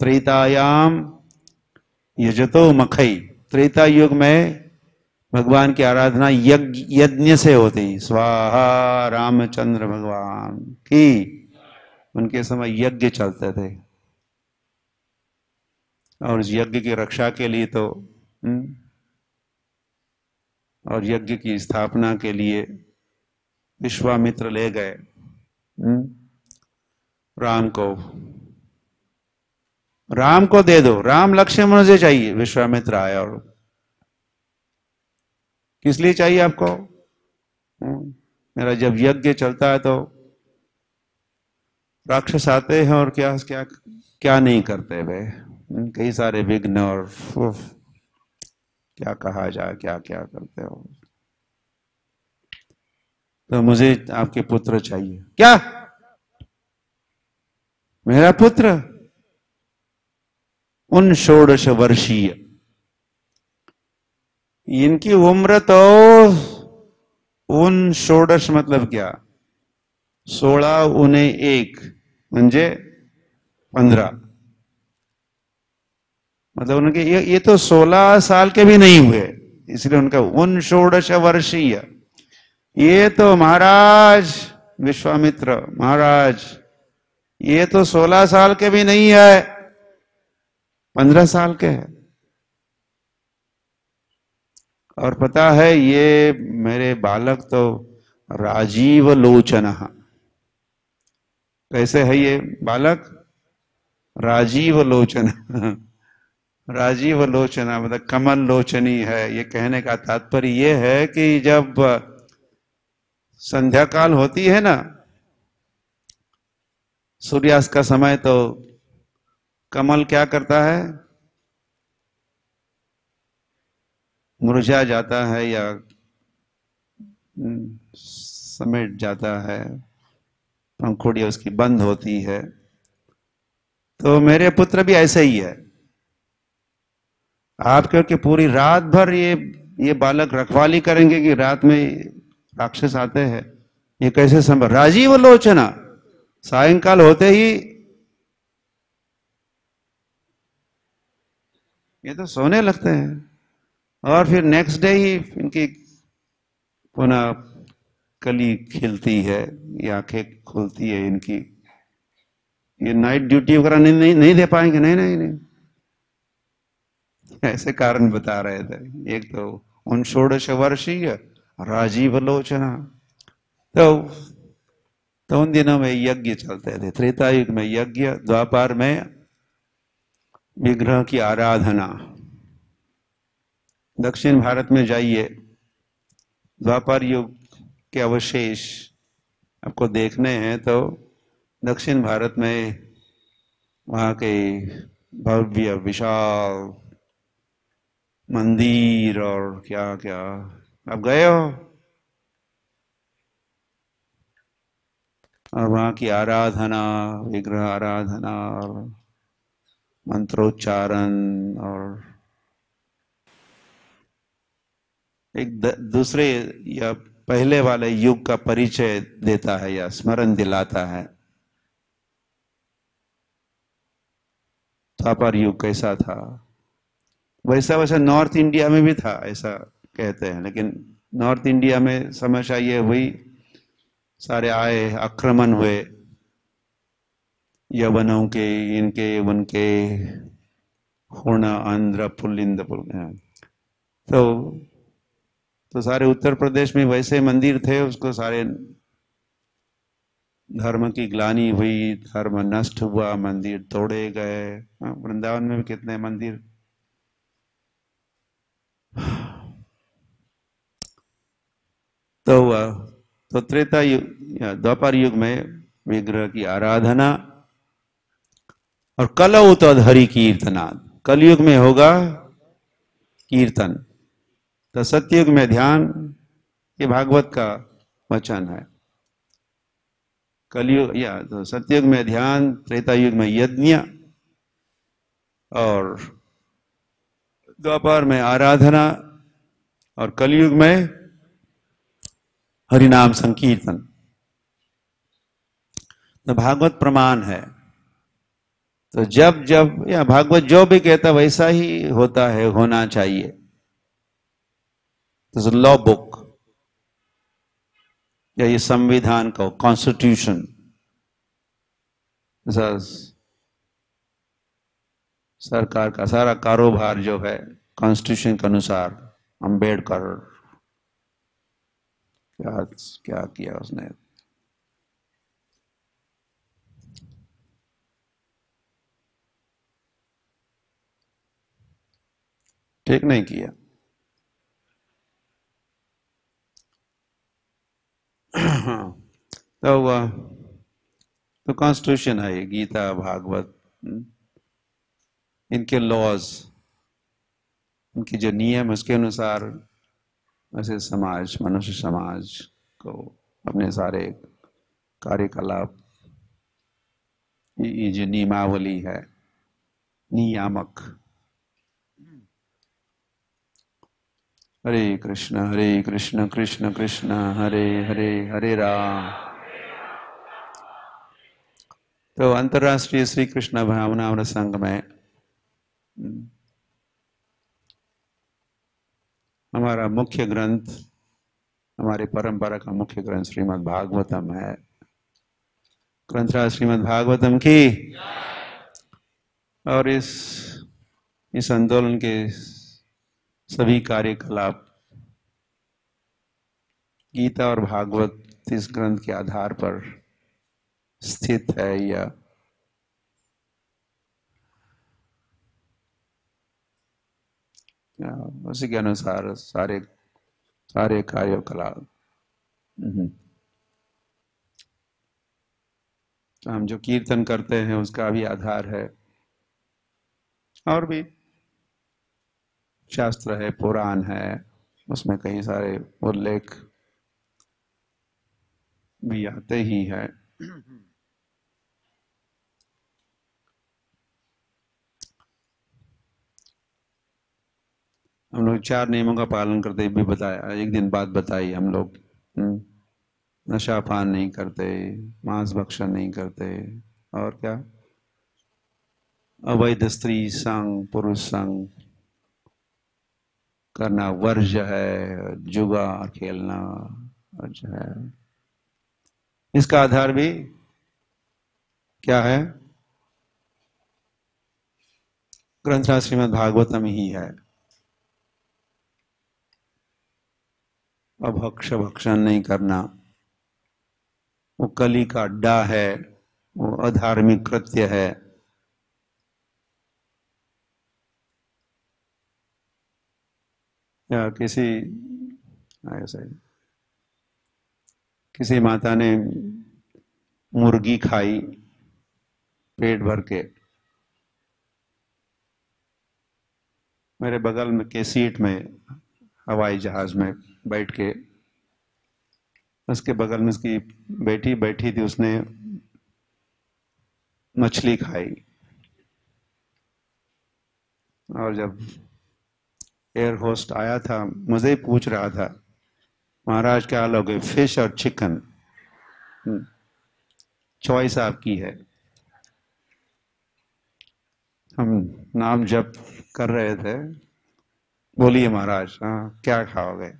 त्रेतायाम यजतो मखई, त्रेता युग में भगवान की आराधना यज्ञ से होती, स्वाहा रामचंद्र भगवान की, उनके समय यज्ञ चलते थे, और उस यज्ञ की रक्षा के लिए तो और यज्ञ की स्थापना के लिए विश्वामित्र ले गए राम को दे दो, राम लक्ष्मण से चाहिए, विश्वामित्र आया। और किस लिए चाहिए आपको? मेरा जब यज्ञ चलता है तो राक्षस आते हैं और क्या क्या क्या नहीं करते वे, कई सारे विघ्न, और क्या कहा जाए, क्या क्या करते हो। तो मुझे आपके पुत्र चाहिए। क्या? मेरा पुत्र? उन 16 वर्षीय, इनकी उम्र तो उन 16 मतलब क्या, 16 उन्हें 1 म्हणजे 15, मतलब उनके ये तो 16 साल के भी नहीं हुए, इसलिए उनका उन 16 वर्षीय। ये तो महाराज विश्वामित्र महाराज, ये तो 16 साल के भी नहीं है, 15 साल के हैं। और पता है ये मेरे बालक तो राजीव लोचन, कैसे है ये बालक? राजीव लोचन, राजीव लोचना मतलब कमल लोचनी है। ये कहने का तात्पर्य ये है कि जब संध्या काल होती है ना, सूर्यास्त का समय, तो कमल क्या करता है? मुरझा जाता है या समेट जाता है, पंखुड़ियां उसकी बंद होती है। तो मेरे पुत्र भी ऐसे ही है। आप क्योंकि पूरी रात भर ये बालक रखवाली करेंगे कि रात में राक्षस आते हैं, ये कैसे संभव? राजीव लोचना, सायंकाल होते ही ये तो सोने लगते हैं, और फिर नेक्स्ट डे ही इनकी पुनः कली खिलती है, ये आंखें खुलती है इनकी। ये नाइट ड्यूटी वगैरह नहीं दे पाएंगे, नहीं, ऐसे कारण बता रहे थे। एक तो उन 16 वर्षीय राजीव लोचना, तो उन दिनों में यज्ञ चलते थे। त्रेता युग में यज्ञ, द्वापर में विग्रह की आराधना। दक्षिण भारत में जाइए, द्वापर युग के अवशेष आपको देखने हैं तो दक्षिण भारत में वहां के भव्य विशाल मंदिर और क्या क्या, आप गए हो? और वहां की आराधना, विग्रह आराधना और मंत्रोच्चारण और एक दूसरे या पहले वाले युग का परिचय देता है या स्मरण दिलाता है। द्वापर युग कैसा था, वैसा वैसा नॉर्थ इंडिया में भी था ऐसा कहते हैं, लेकिन नॉर्थ इंडिया में समस्या ये हुई, सारे आए, आक्रमण हुए यवनों के, इनके उनके, हुण, आंध्र, पुल्लिंद, तो सारे उत्तर प्रदेश में वैसे मंदिर थे, उसको सारे धर्म की ग्लानि हुई, धर्म नष्ट हुआ, मंदिर तोड़े गए। वृंदावन में भी कितने मंदिर। तो त्रेता युग या द्वापर युग में विग्रह की आराधना और कलौ तदहरि कीर्तनाद। कलयुग में होगा कीर्तन, तो सतयुग में ध्यान, ये भागवत का वचन है। कलयुग या तो सतयुग में ध्यान, त्रेता युग में यज्ञ और द्वापर में आराधना और कलयुग में हरिनाम संकीर्तन। तो भागवत प्रमाण है। तो जब जब या भागवत जो भी कहता वैसा ही होता है, होना चाहिए। तो लॉ बुक या ये संविधान का कॉन्स्टिट्यूशन, सरकार का सारा कारोबार जो है कॉन्स्टिट्यूशन के अनुसार, अंबेडकर क्या क्या किया उसने। ठीक नहीं किया। तो कॉन्स्टिट्यूशन है, गीता, भागवत, इनके लॉज, इनके जो नियम, उसके अनुसार वैसे समाज, मनुष्य समाज को अपने सारे कार्यकलाप, ये जो नियमावली है, नियामक। हरे कृष्ण कृष्ण कृष्ण हरे हरे, हरे राम। तो अंतर्राष्ट्रीय श्री कृष्ण भावनामृत संघ में हमारा मुख्य ग्रंथ, हमारी परंपरा का मुख्य ग्रंथ श्रीमद् भागवतम है। ग्रंथराज श्रीमद् भागवतम की। और इस आंदोलन के सभी कार्यकलाप गीता और भागवत इस ग्रंथ के आधार पर स्थित है, या उसी के अनुसार सारे कार्यकलाप। तो हम जो कीर्तन करते हैं उसका भी आधार है, और भी शास्त्र है, पुराण है, उसमें कई सारे उल्लेख भी आते ही है। हम लोग 4 नियमों का पालन करते भी बताया, एक दिन बात बताई हम लोग। नशा पान नहीं करते, मांस भक्षण नहीं करते, और क्या, अवैध स्त्री संग, पुरुष संग करना वर्ज्य है, जुआ खेलना वर्ज्य है। इसका आधार भी क्या है? ग्रंथराज श्रीमद् भागवतम ही है। अभक्ष भक्षण नहीं करना, वो कली का अड्डा है, वो अधार्मिक कृत्य है। या ऐसे किसी माता ने मुर्गी खाई पेट भर के, मेरे बगल में के सीट में हवाई जहाज में बैठ के, उसके बगल में उसकी बेटी बैठी थी, उसने मछली खाई। और जब एयर होस्ट आया था, मुझे ही पूछ रहा था, महाराज क्या लोगे, फिश और चिकन, चॉइस आपकी है। हम नाम जप कर रहे थे, बोलिए महाराज, हाँ क्या खाओगे,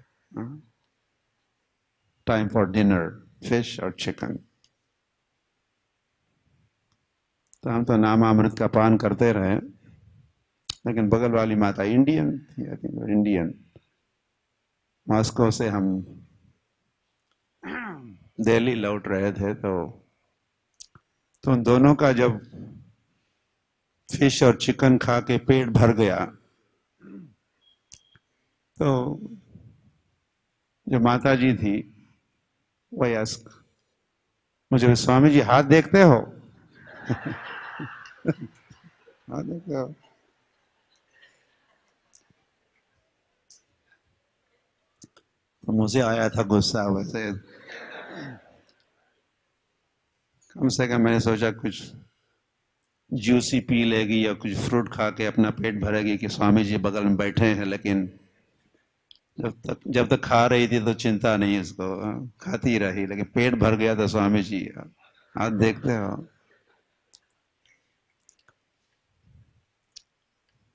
टाइम फॉर डिनर, फिश और चिकन। तो हम तो नामामृत का पान करते रहे, लेकिन बगल वाली माता इंडियन थी, आई थिंक इंडियन, मॉस्को से हम दिल्ली लौट रहे थे, तो उन दोनों का जब फिश और चिकन खा के पेट भर गया, तो जो माता जी थी वयस्क, मुझे, स्वामी जी हाथ देखते हो? हाथ देखते हो? तो मुझे आया था गुस्सा, वैसे कम से कम मैंने सोचा कुछ जूसी पी लेगी या कुछ फ्रूट खा के अपना पेट भरेगी कि स्वामी जी बगल में बैठे हैं। लेकिन जब तक खा रही थी तो चिंता नहीं इसको, खाती रही, लेकिन पेट भर गया तो स्वामी जी हाथ देखते हो।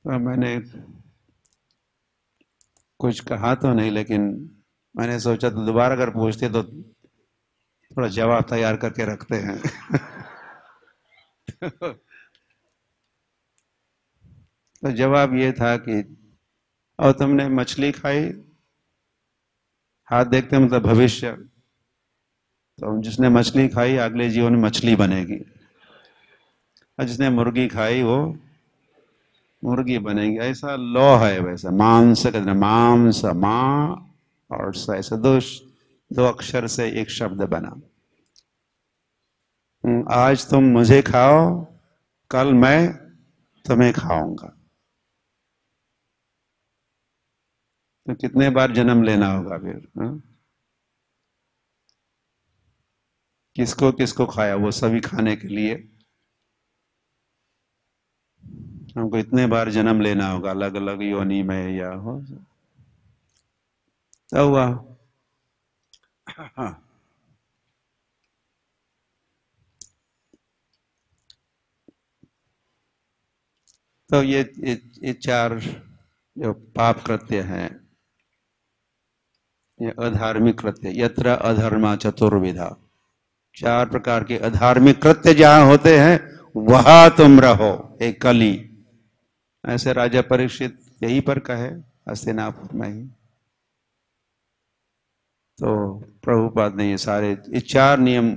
तो मैंने कुछ कहा तो नहीं, लेकिन मैंने सोचा तो दोबारा अगर पूछते तो थोड़ा जवाब तैयार करके रखते हैं। तो जवाब ये था कि और तुमने मछली खाई, हाथ देखते मतलब भविष्य, तो जिसने मछली खाई अगले जीवन में मछली बनेगी, और जिसने मुर्गी खाई वो मुर्गी बनेगी। ऐसा लॉ है। वैसा मांस कहते हैं, मांस, मां और स, ऐसे दो अक्षर से एक शब्द बना। आज तुम मुझे खाओ, कल मैं तुम्हें खाऊंगा। तो कितने बार जन्म लेना होगा फिर, किसको किसको खाया, वो सभी खाने के लिए हमको इतने बार जन्म लेना होगा, अलग अलग योनि में या हो। तो हुआ, हाँ। तो ये चार जो पाप कृत्य हैं, ये अधार्मिक कृत्य, यत्र अधर्मा चतुर्विधा, चार प्रकार के अधार्मिक कृत्य जहां होते हैं वहां तुम रहो, एक कली। ऐसे राजा परीक्षित यही पर कहे, हस्तिनापुर में ही। तो प्रभुपाद ने ये चार नियम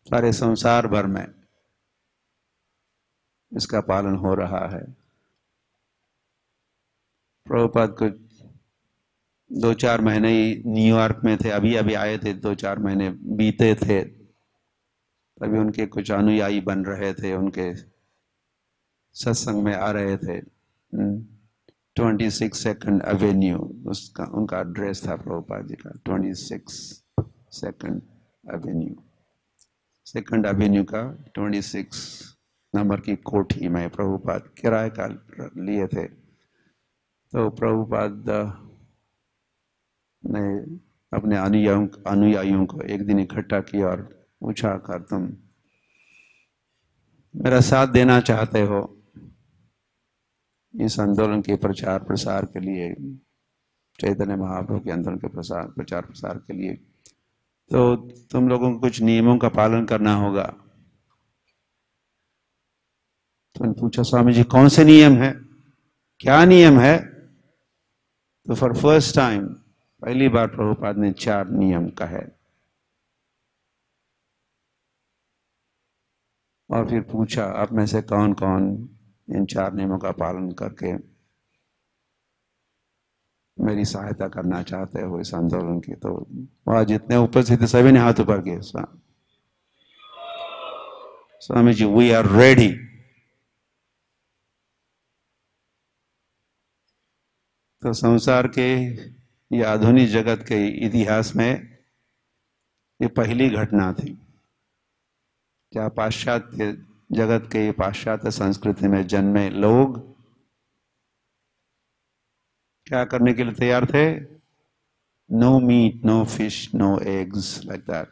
सारे संसार भर में इसका पालन हो रहा है। प्रभुपाद को 2-4 महीने ही न्यूयॉर्क में थे, अभी अभी आए थे, 2-4 महीने बीते थे, तभी उनके कुछ अनुयायी बन रहे थे, उनके सत्संग में आ रहे थे। 26 सेकंड एवेन्यू उसका उनका एड्रेस था, प्रभुपाद जी का, 26 सेकंड एवेन्यू, सेकंड एवेन्यू का 26 नंबर की कोठी में प्रभुपाद किराए का लिए थे। तो प्रभुपाद ने अपने अनुयायियों को एक दिन इकट्ठा किया और पूछा, कर तुम मेरा साथ देना चाहते हो इस आंदोलन के प्रचार प्रसार के लिए, चैतन्य महाप्रभु के आंदोलन के प्रचार प्रसार के लिए, तो तुम लोगों को कुछ नियमों का पालन करना होगा। तो पूछा, स्वामी जी कौन से नियम है, क्या नियम है? तो फॉर फर्स्ट टाइम, पहली बार प्रभुपाद ने 4 नियम कहे। और फिर पूछा, आप में से कौन कौन इन 4 नियमों का पालन करके मेरी सहायता करना चाहते हो इस आंदोलन की, तो वहां जितने उपस्थित थे सभी ने हाथ ऊपर किए। Swami ji, we are ready. तो संसार के या आधुनिक जगत के इतिहास में ये पहली घटना थी। क्या पाश्चात्य जगत के, पाश्चात्य संस्कृति में जन्मे लोग क्या करने के लिए तैयार थे? No meat, no fish, no eggs, like that.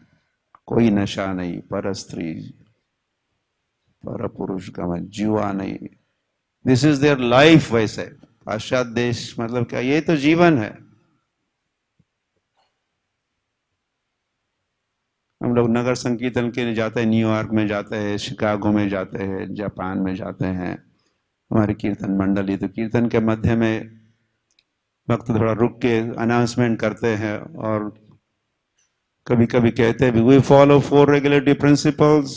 कोई नशा नहीं, पर स्त्री, पर पुरुष का जुआ नहीं। This is their life. वैसे पाश्चात्य देश मतलब क्या? ये तो जीवन है। हम लोग नगर संकीर्तन के लिए जाते हैं, न्यूयॉर्क में जाते हैं, शिकागो में जाते हैं, जापान में जाते हैं, हमारी कीर्तन मंडली। तो कीर्तन के मध्य में वक्त थोड़ा रुक के अनाउंसमेंट करते हैं और कभी कभी कहते हैं we follow 4 regulatory principles,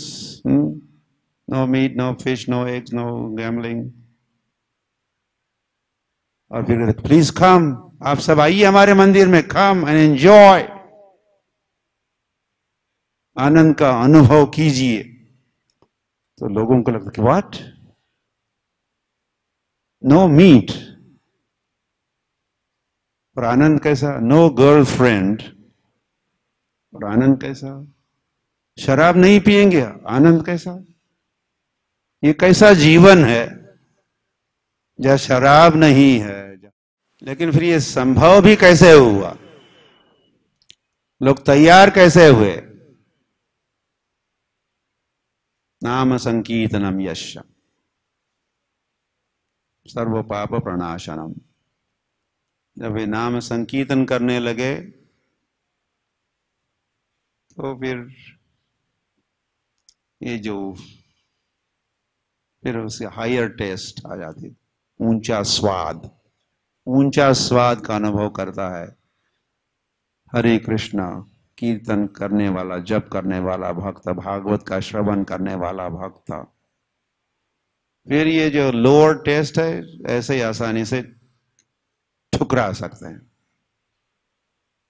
no meat, no fish, no eggs, no gambling. और फिर प्लीज कम, आप सब आइए हमारे मंदिर में, कम एंड एंजॉय, आनंद का अनुभव कीजिए। तो लोगों को लगता कि व्हाट, नो मीट, और आनंद कैसा? नो गर्लफ्रेंड, और आनंद कैसा? शराब नहीं पिएंगे, आनंद कैसा? ये कैसा जीवन है जहां शराब नहीं है? लेकिन फिर ये संभव भी कैसे हुआ? लोग तैयार कैसे हुए? नाम संकीर्तनम यश सर्व पाप प्रणाशनम। जब वे नाम संकीर्तन करने लगे तो फिर ये जो फिर उसके हायर टेस्ट आ जाती, ऊंचा स्वाद, ऊंचा स्वाद का अनुभव करता है हरे कृष्णा कीर्तन करने वाला, जप करने वाला भक्त, भागवत का श्रवण करने वाला भक्त। फिर ये जो लोअर टेस्ट है ऐसे ही आसानी से ठुकरा सकते हैं।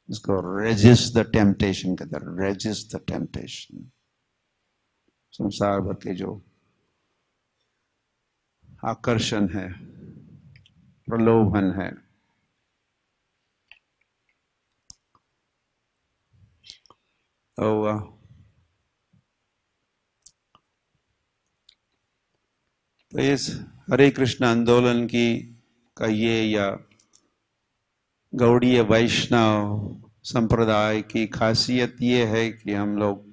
इसको रेजिस्ट द टेम्पटेशन कहते हैं, रेजिस्ट द टेम्पटेशन। संसार भर के जो आकर्षण है, प्रलोभन है, तो इस हरे कृष्ण आंदोलन की का ये या गौड़ीय वैष्णव संप्रदाय की खासियत ये है कि हम लोग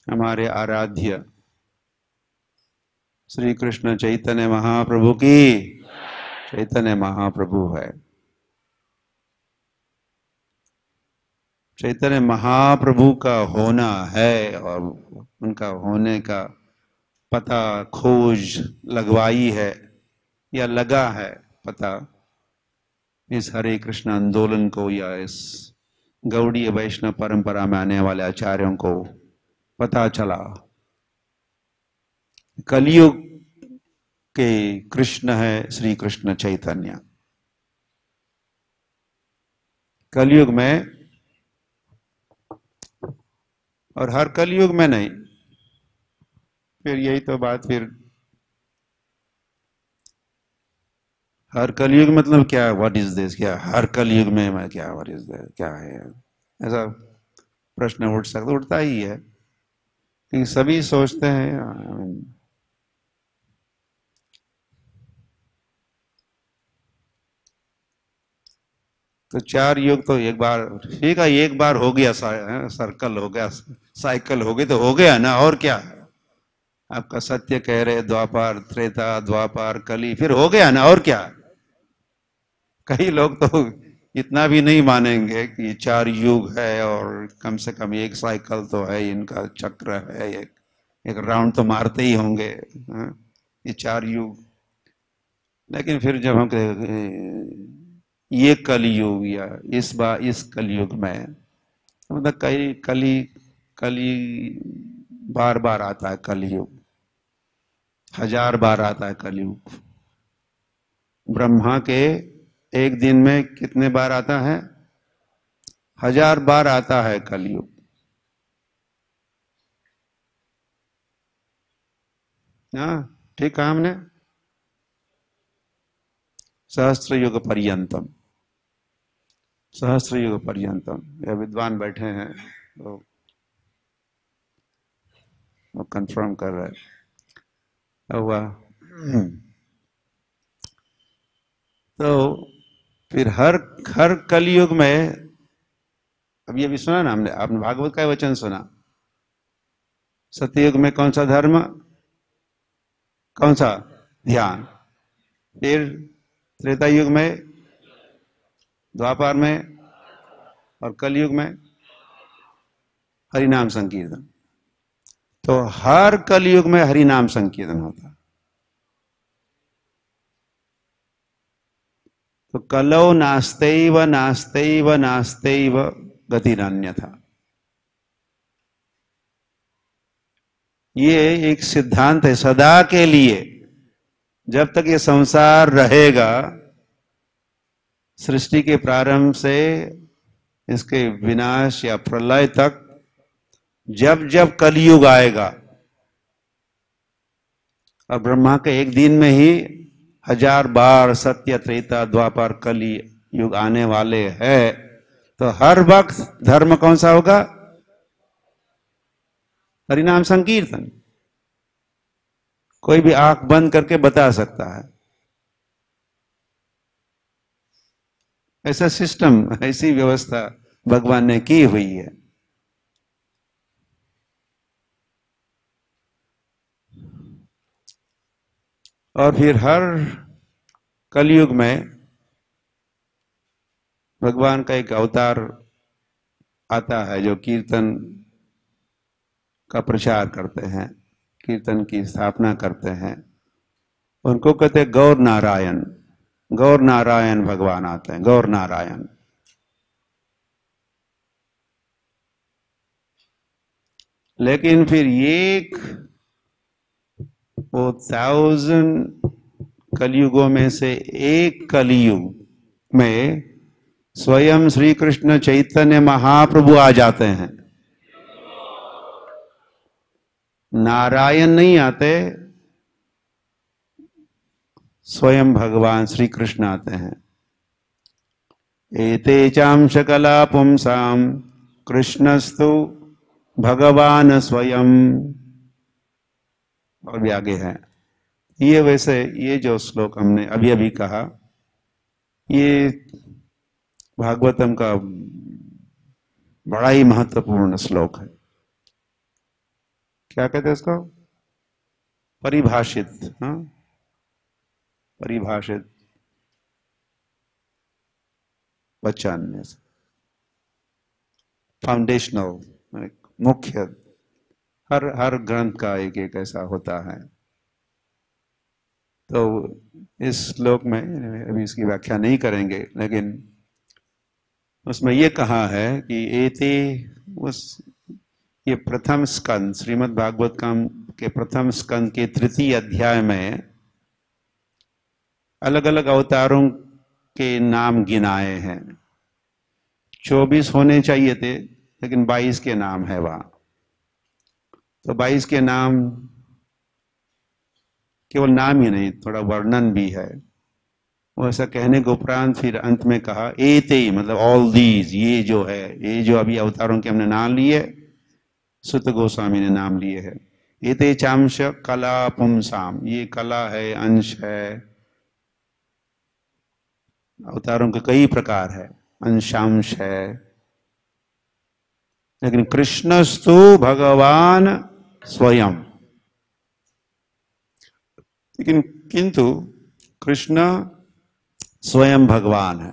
हमारे आराध्य श्री कृष्ण चैतन्य महाप्रभु की, चैतन्य महाप्रभु है। चैतन्य महाप्रभु का होना है और उनका होने का पता खोज लगवाई है या लगा है पता इस हरे कृष्ण आंदोलन को, या इस गौड़ीय वैष्णव परंपरा में आने वाले आचार्यों को पता चला। कलयुग के कृष्ण है श्री कृष्ण चैतन्य। कलयुग में, और हर कलयुग में नहीं। फिर यही तो बात, फिर हर कलयुग मतलब क्या? What is this? क्या हर कलयुग में मैं क्या? What is this? क्या है? ऐसा प्रश्न उठता ही है कि सभी सोचते हैं तो 4 युग तो एक बार ठीक है, एक बार हो गया, सर्कल हो गया, साइकिल हो गई तो हो गया ना, और क्या? आपका सत्य कह रहे, द्वापर, त्रेता, द्वापर, कली, फिर हो गया ना, और क्या? कई लोग तो इतना भी नहीं मानेंगे कि 4 युग है और कम से कम एक साइकिल तो है, इनका चक्र है, एक राउंड तो मारते ही होंगे, ये 4 युग। लेकिन फिर जब हम ये कलयुग या इस कलयुग में, मतलब कई कली बार बार आता है कलयुग। 1000 बार आता है कलयुग। ब्रह्मा के एक दिन में कितने बार आता है? 1000 बार आता है कलयुग। हाँ, ठीक कहा हमने। सहस्त्र युग पर्यंतम, सहस्त्र युग पर्यंतम। ये विद्वान बैठे हैं तो वो कंफर्म कर रहे हुआ। तो फिर हर हर कलयुग में, अब ये भी सुना ना हमने, आपने भागवत का वचन सुना। सतयुग में कौन सा धर्म, कौन सा? ध्यान। फिर त्रेता युग में, द्वापर में, और कलयुग में हरिनाम संकीर्तन। तो हर कलयुग में हरिनाम संकीर्तन होता। तो कलौ नास्तेव नास्तेव नास्तेव गतिरन्यथा। ये एक सिद्धांत है सदा के लिए। जब तक ये संसार रहेगा, सृष्टि के प्रारंभ से इसके विनाश या प्रलय तक, जब जब कलयुग आएगा, और ब्रह्मा के एक दिन में ही 1000 बार सत्य त्रेता द्वापर कली युग आने वाले हैं, तो हर वक्त धर्म कौन सा होगा? हरिनाम संकीर्तन। कोई भी आंख बंद करके बता सकता है। ऐसा सिस्टम, ऐसी व्यवस्था भगवान ने की हुई है। और फिर हर कलयुग में भगवान का एक अवतार आता है जो कीर्तन का प्रचार करते हैं, कीर्तन की स्थापना करते हैं। उनको कहते हैं गौर नारायण। गौर नारायण भगवान आते हैं, गौर नारायण। लेकिन फिर एक वो 1000 कलयुगों में से एक कलयुग में स्वयं श्री कृष्ण चैतन्य महाप्रभु आ जाते हैं। नारायण नहीं आते, स्वयं भगवान श्री कृष्ण आते हैं। एते चांश कला पुंसाम कृष्णस्तु भगवान स्वयं। और भी आगे है ये। वैसे ये जो श्लोक हमने अभी अभी कहा, ये भागवतम का बड़ा ही महत्वपूर्ण श्लोक है। क्या कहते हैं इसको? परिभाषित। हाँ, परिभाषित वचन में से फाउंडेशनल, मुख्य। हर ग्रंथ का एक एक ऐसा होता है। तो इस श्लोक में अभी इसकी व्याख्या नहीं करेंगे, लेकिन उसमें यह कहा है कि एते, ये प्रथम स्कंद, श्रीमद् भागवत के प्रथम स्कंद के 3य अध्याय में अलग अलग अवतारों के नाम गिनाए हैं। 24 होने चाहिए थे, लेकिन 22 के नाम है वहां। तो 22 के नाम केवल नाम ही नहीं, थोड़ा वर्णन भी है। वो ऐसा कहने के उपरांत फिर अंत में कहा एते, मतलब ऑल दीज, ये जो है, ये जो अभी अवतारों के हमने नाम लिए, सुत गोस्वामी ने नाम लिए है। एते चांश कला पुंसाम, ये कला है, अंश है। अवतारों के कई प्रकार है, अंशांश है। लेकिन कृष्णस्तु भगवान स्वयं। लेकिन किंतु कृष्ण स्वयं भगवान है,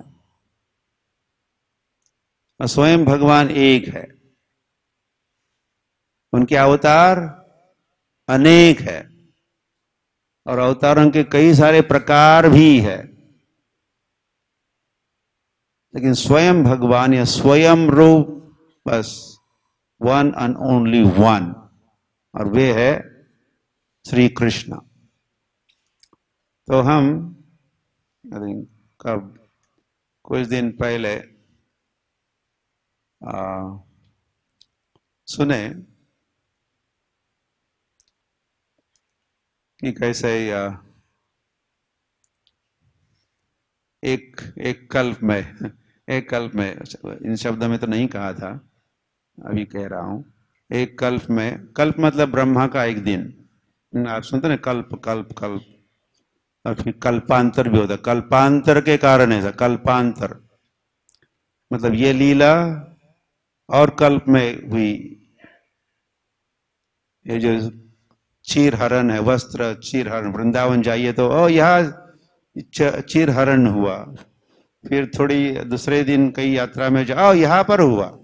और स्वयं भगवान एक है। उनके अवतार अनेक है, और अवतारों के कई सारे प्रकार भी है। लेकिन स्वयं भगवान या स्वयं रूप, बस वन एंड ओनली वन, और वे है श्री कृष्ण। तो हम कब कुछ दिन पहले सुने कि कैसे एक कल्प में एक कल्प में, इन शब्दों में तो नहीं कहा था, अभी कह रहा हूं। एक कल्प में, कल्प मतलब ब्रह्मा का एक दिन। आप सुनते ना कल्प कल्प कल्प, और फिर कल्पांतर भी होता है। कल्पांतर के कारण ऐसा कल्पांतर मतलब ये लीला और कल्प में हुई। ये जो चीर हरण है, वस्त्र चीर हरण, वृंदावन जाइए तो ओ यहाँ चीर हरण हुआ। फिर थोड़ी दूसरे दिन कई यात्रा में जाओ यहाँ पर हुआ।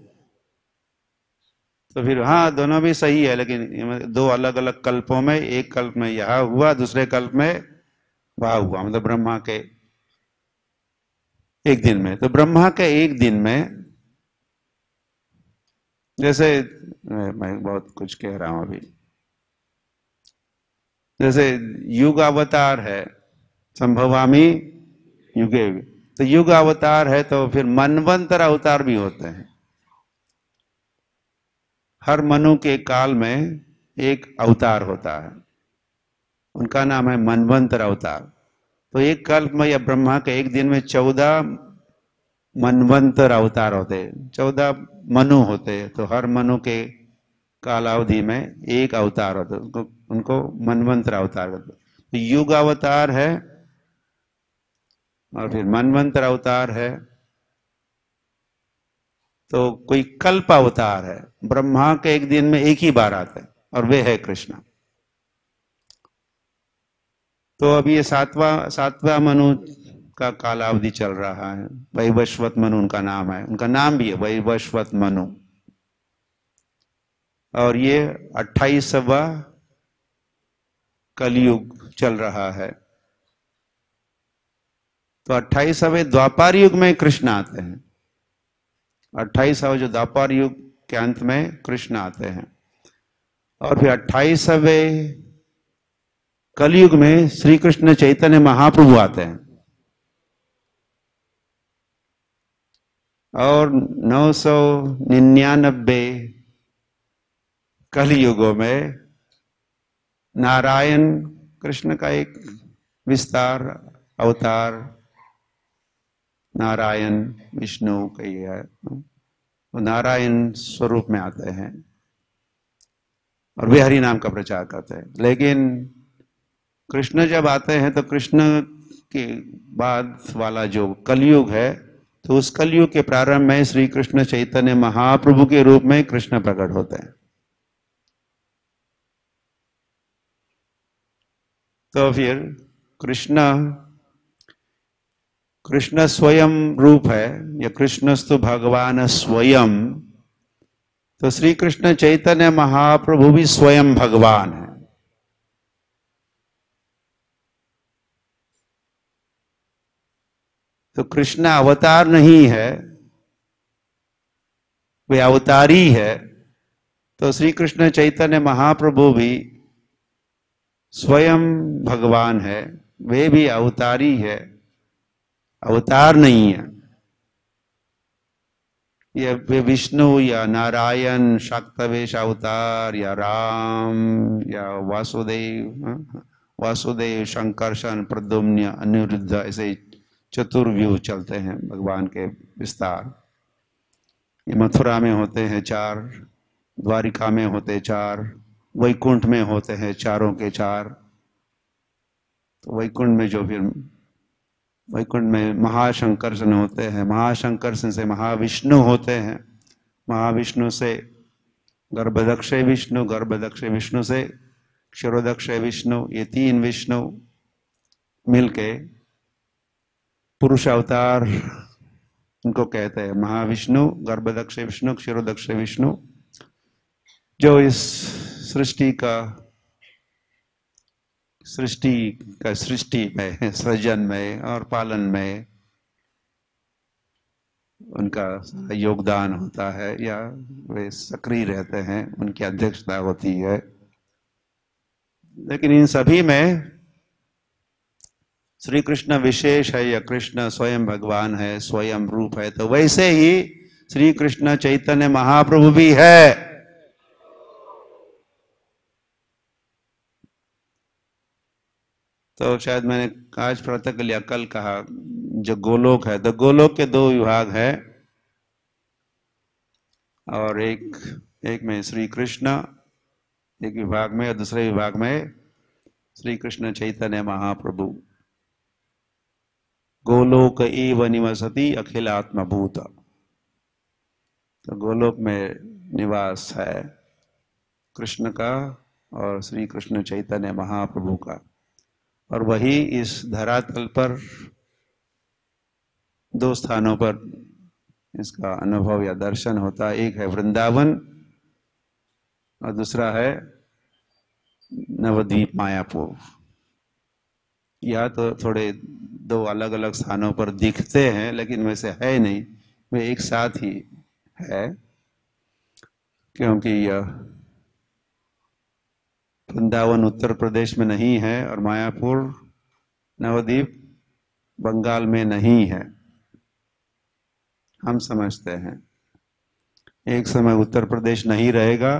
तो फिर हाँ, दोनों भी सही है, लेकिन दो अलग अलग कल्पों में, एक कल्प में यहाँ हुआ, दूसरे कल्प में वहां हुआ, मतलब ब्रह्मा के एक दिन में। तो ब्रह्मा के एक दिन में, जैसे मैं बहुत कुछ कह रहा हूं अभी, जैसे युग अवतार है, संभवामी युगे, तो युग अवतार है तो फिर मनवंतर अवतार भी होते हैं। हर मनु के काल में एक अवतार होता है, उनका नाम है मनवंतर अवतार। तो एक कल्प में या ब्रह्मा के एक दिन में 14 मनवंतर अवतार होते, 14 मनु होते। तो हर मनु के कालावधि में एक अवतार होता, उनको मनवंतर अवतार कहते। तो युग अवतार है और फिर मनवंतर अवतार है, तो कोई कल्प अवतार है। ब्रह्मा के एक दिन में एक ही बार आते हैं और वे है कृष्ण। तो अभी ये सातवां मनु का कालावधि चल रहा है। वैवस्वत मनु उनका नाम है, उनका नाम भी है वैवस्वत मनु। और ये 28वां कलयुग चल रहा है। तो 28वें द्वापर युग में कृष्ण आते हैं। 28वां जो द्वापर युग के अंत में कृष्ण आते हैं, और फिर 28वें कलयुग में श्री कृष्ण चैतन्य महाप्रभु आते हैं। और 999 कलयुगों में नारायण कृष्ण का एक विस्तार अवतार, नारायण विष्णु कही है, तो नारायण स्वरूप में आते हैं और वे हरि नाम का प्रचार करते हैं। लेकिन कृष्ण जब आते हैं तो कृष्ण के बाद वाला जो कलयुग है, तो उस कलयुग के प्रारंभ में श्री कृष्ण चैतन्य महाप्रभु के रूप में कृष्ण प्रकट होते हैं। तो फिर कृष्ण स्वयं रूप है, या कृष्णस्तु भगवान स्वयं। तो श्री कृष्ण चैतन्य महाप्रभु भी स्वयं भगवान है। तो कृष्ण अवतार नहीं है, वे अवतारी है। तो श्री कृष्ण चैतन्य महाप्रभु भी स्वयं भगवान है, वे भी अवतारी है, अवतार नहीं है। ये वे विष्णु या नारायण शाक्तवेश अवतार या राम या वासुदेव शंकरशन प्रद्युम्न अनिरुद्ध, ऐसे चतुर्व्यूह चलते हैं भगवान के विस्तार। ये मथुरा में होते हैं 4, द्वारिका में होते 4, वैकुंठ में होते हैं चारों के 4। तो वैकुंठ में वैकुंठ में महाशंकर्षण होते हैं, महाशंकर्षण से महाविष्णु होते हैं, महाविष्णु से गर्भदक्ष विष्णु, गर्भदक्ष विष्णु से क्षीरोदक्ष विष्णु, ये 3 विष्णु मिलके पुरुष अवतार उनको कहते हैं। महाविष्णु, गर्भदक्ष विष्णु, क्षीरोदक्ष विष्णु, जो इस सृष्टि में, सृजन में और पालन में उनका योगदान होता है, या वे सक्रिय रहते हैं, उनकी अध्यक्षता होती है। लेकिन इन सभी में श्री कृष्ण विशेष है या कृष्ण स्वयं भगवान है, स्वयं रूप है, तो वैसे ही श्री कृष्ण चैतन्य महाप्रभु भी है। तो शायद मैंने आज प्रातः के लिए कल कहा, जो गोलोक है, तो गोलोक के दो विभाग है, और एक में श्री कृष्ण एक विभाग में, और दूसरे विभाग में श्री कृष्ण चैतन्य महाप्रभु। गोलोक एव निवसति अखिल आत्मभूत, तो गोलोक में निवास है कृष्ण का और श्री कृष्ण चैतन्य महाप्रभु का, और वही इस धरातल पर दो स्थानों पर इसका अनुभव या दर्शन होता है। एक है वृंदावन और दूसरा है नवद्वीप मायापुर। या तो थोड़े दो अलग अलग स्थानों पर दिखते हैं, लेकिन वैसे है नहीं, वे एक साथ ही है, क्योंकि यह वृंदावन उत्तर प्रदेश में नहीं है और मायापुर नवद्वीप बंगाल में नहीं है। हम समझते हैं एक समय उत्तर प्रदेश नहीं रहेगा,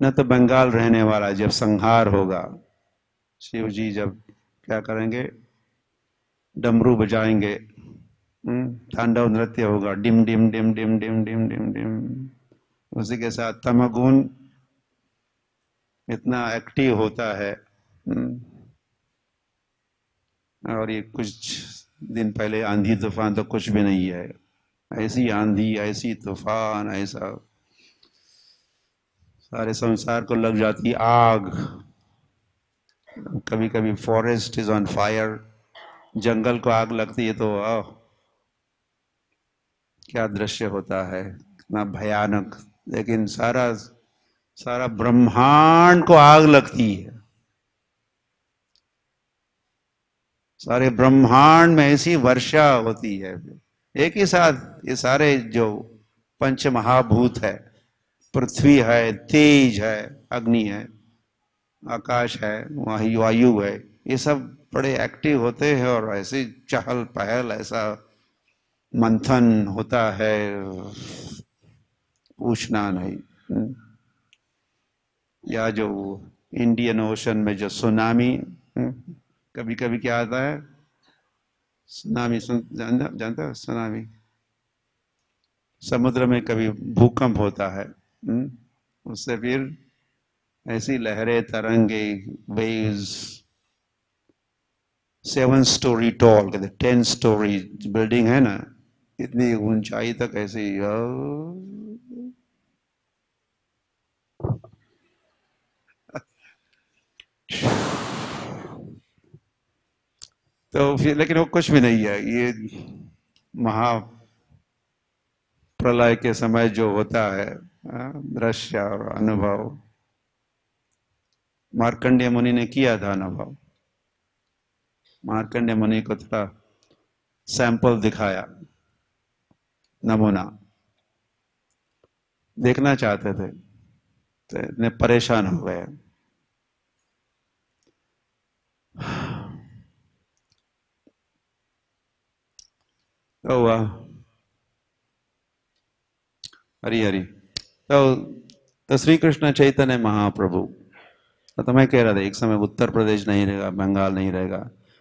न तो बंगाल रहने वाला। जब संहार होगा, शिव जी जब क्या करेंगे, डमरू बजाएंगे, तांडव नृत्य होगा, dim dim dim dim dim dim dim dim. उसी के साथ तमगुण इतना एक्टिव होता है। और ये कुछ दिन पहले आंधी तूफान तो कुछ भी नहीं है, ऐसी आंधी, ऐसी तूफान, ऐसा सारे संसार को लग जाती आग। कभी कभी फॉरेस्ट इज ऑन फायर, जंगल को आग लगती है तो क्या दृश्य होता है, कितना भयानक। लेकिन सारा ब्रह्मांड को आग लगती है, सारे ब्रह्मांड में ऐसी वर्षा होती है एक ही साथ। ये सारे जो पंच महाभूत है, पृथ्वी है, तेज है, अग्नि है, आकाश है, वायु है, ये सब बड़े एक्टिव होते हैं और ऐसे चहल पहल, ऐसा मंथन होता है, पूछना नहीं। या जो इंडियन ओशन में जो सुनामी, कभी कभी क्या आता है, सुनामी जानता है? सुनामी समुद्र में कभी भूकंप होता है, उससे फिर ऐसी लहरें, तरंगे, वेव्स, 7 स्टोरी टॉल, कहते 10 स्टोरी बिल्डिंग है ना, इतनी ऊंचाई तक ऐसे तो फिर, लेकिन वो कुछ भी नहीं है। ये महा प्रलय के समय जो होता है दृश्य और अनुभव, मार्कंडेय मुनि ने किया था अनुभव। मार्कंडेय मुनि को थोड़ा सैंपल दिखाया, नमूना देखना चाहते थे, तो इतने परेशान हो गए। तो हुआ हरी हरी। तो श्री कृष्ण चैतन्य महाप्रभु, तो मैं कह रहा था एक समय उत्तर प्रदेश नहीं रहेगा, बंगाल नहीं रहेगा,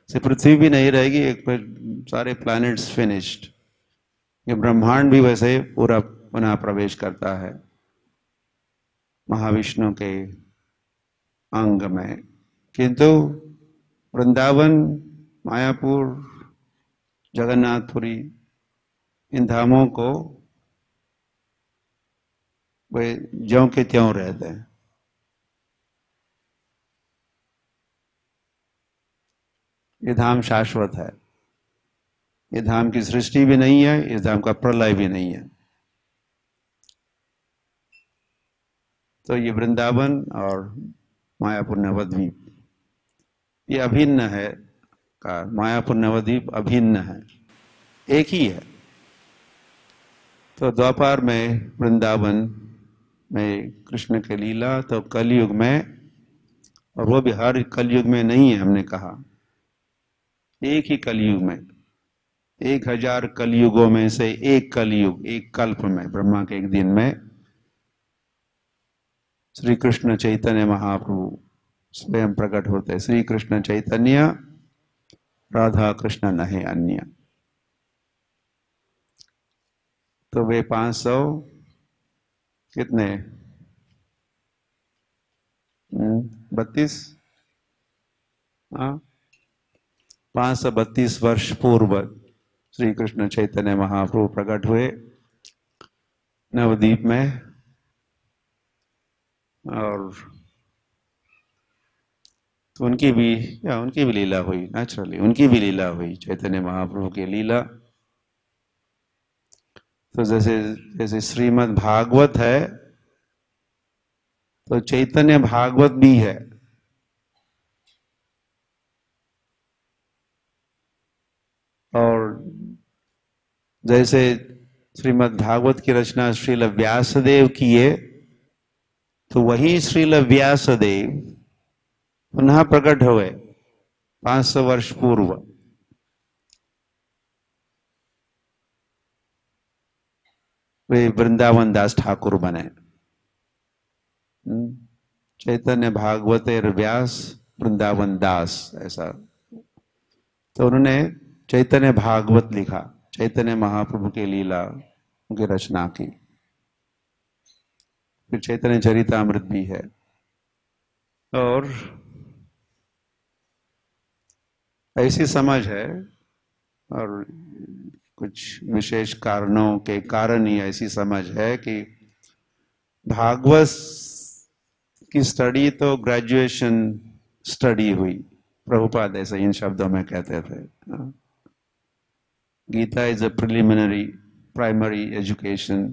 सिर्फ पृथ्वी भी नहीं रहेगी, एक पर सारे प्लैनेट्स फिनिश्ड। ये ब्रह्मांड भी वैसे पूरा पुनः प्रवेश करता है महाविष्णु के अंग में। किंतु वृंदावन, मायापुर, जगन्नाथपुरी, इन धामों को वे ज्यों के त्यों रहते हैं। ये धाम शाश्वत है, ये धाम की सृष्टि भी नहीं है, इस धाम का प्रलय भी नहीं है। तो ये वृंदावन और मायापुर नवद्वीप ये अभिन्न है का, मायापुर नवद्वीप अभिन्न है, एक ही है। तो द्वापर में वृंदावन में कृष्ण के लीला, तो कलयुग में, और वो भी हर कलयुग में नहीं है, हमने कहा एक ही कलयुग में, 1000 कलयुगों में से एक कलयुग, एक कल्प में, ब्रह्मा के एक दिन में श्री कृष्ण चैतन्य महाप्रभु स्वयं प्रकट होते। श्री कृष्ण चैतन्य, राधा कृष्ण नहीं अन्य। तो वे 500 कितने 32, हाँ, 532 वर्ष पूर्व श्री कृष्ण चैतन्य महाप्रभु प्रकट हुए नवद्वीप में। और तो उनकी भी लीला हुई, नेचुरली उनकी भी लीला हुई, चैतन्य महाप्रभु की लीला। तो जैसे जैसे श्रीमद् भागवत है तो चैतन्य भागवत भी है। और जैसे श्रीमद् भागवत की रचना श्रील व्यासदेव किए, तो वही श्रील व्यासदेव पुनः प्रकट हुए 500 वर्ष पूर्व। वे वृंदावन दास ठाकुर बने। चैतन्य भागवतेर व्यास वृंदावन दास, ऐसा। तो उन्होंने चैतन्य भागवत लिखा, चैतन्य महाप्रभु की लीला की रचना की। फिर चैतन्य चरितामृत भी है। और ऐसी समझ है, और कुछ विशेष कारणों के कारण ही ऐसी समझ है कि भागवत की स्टडी तो ग्रेजुएशन स्टडी हुई। प्रभुपाद ऐसे इन शब्दों में कहते थे, Gita is a preliminary primary education,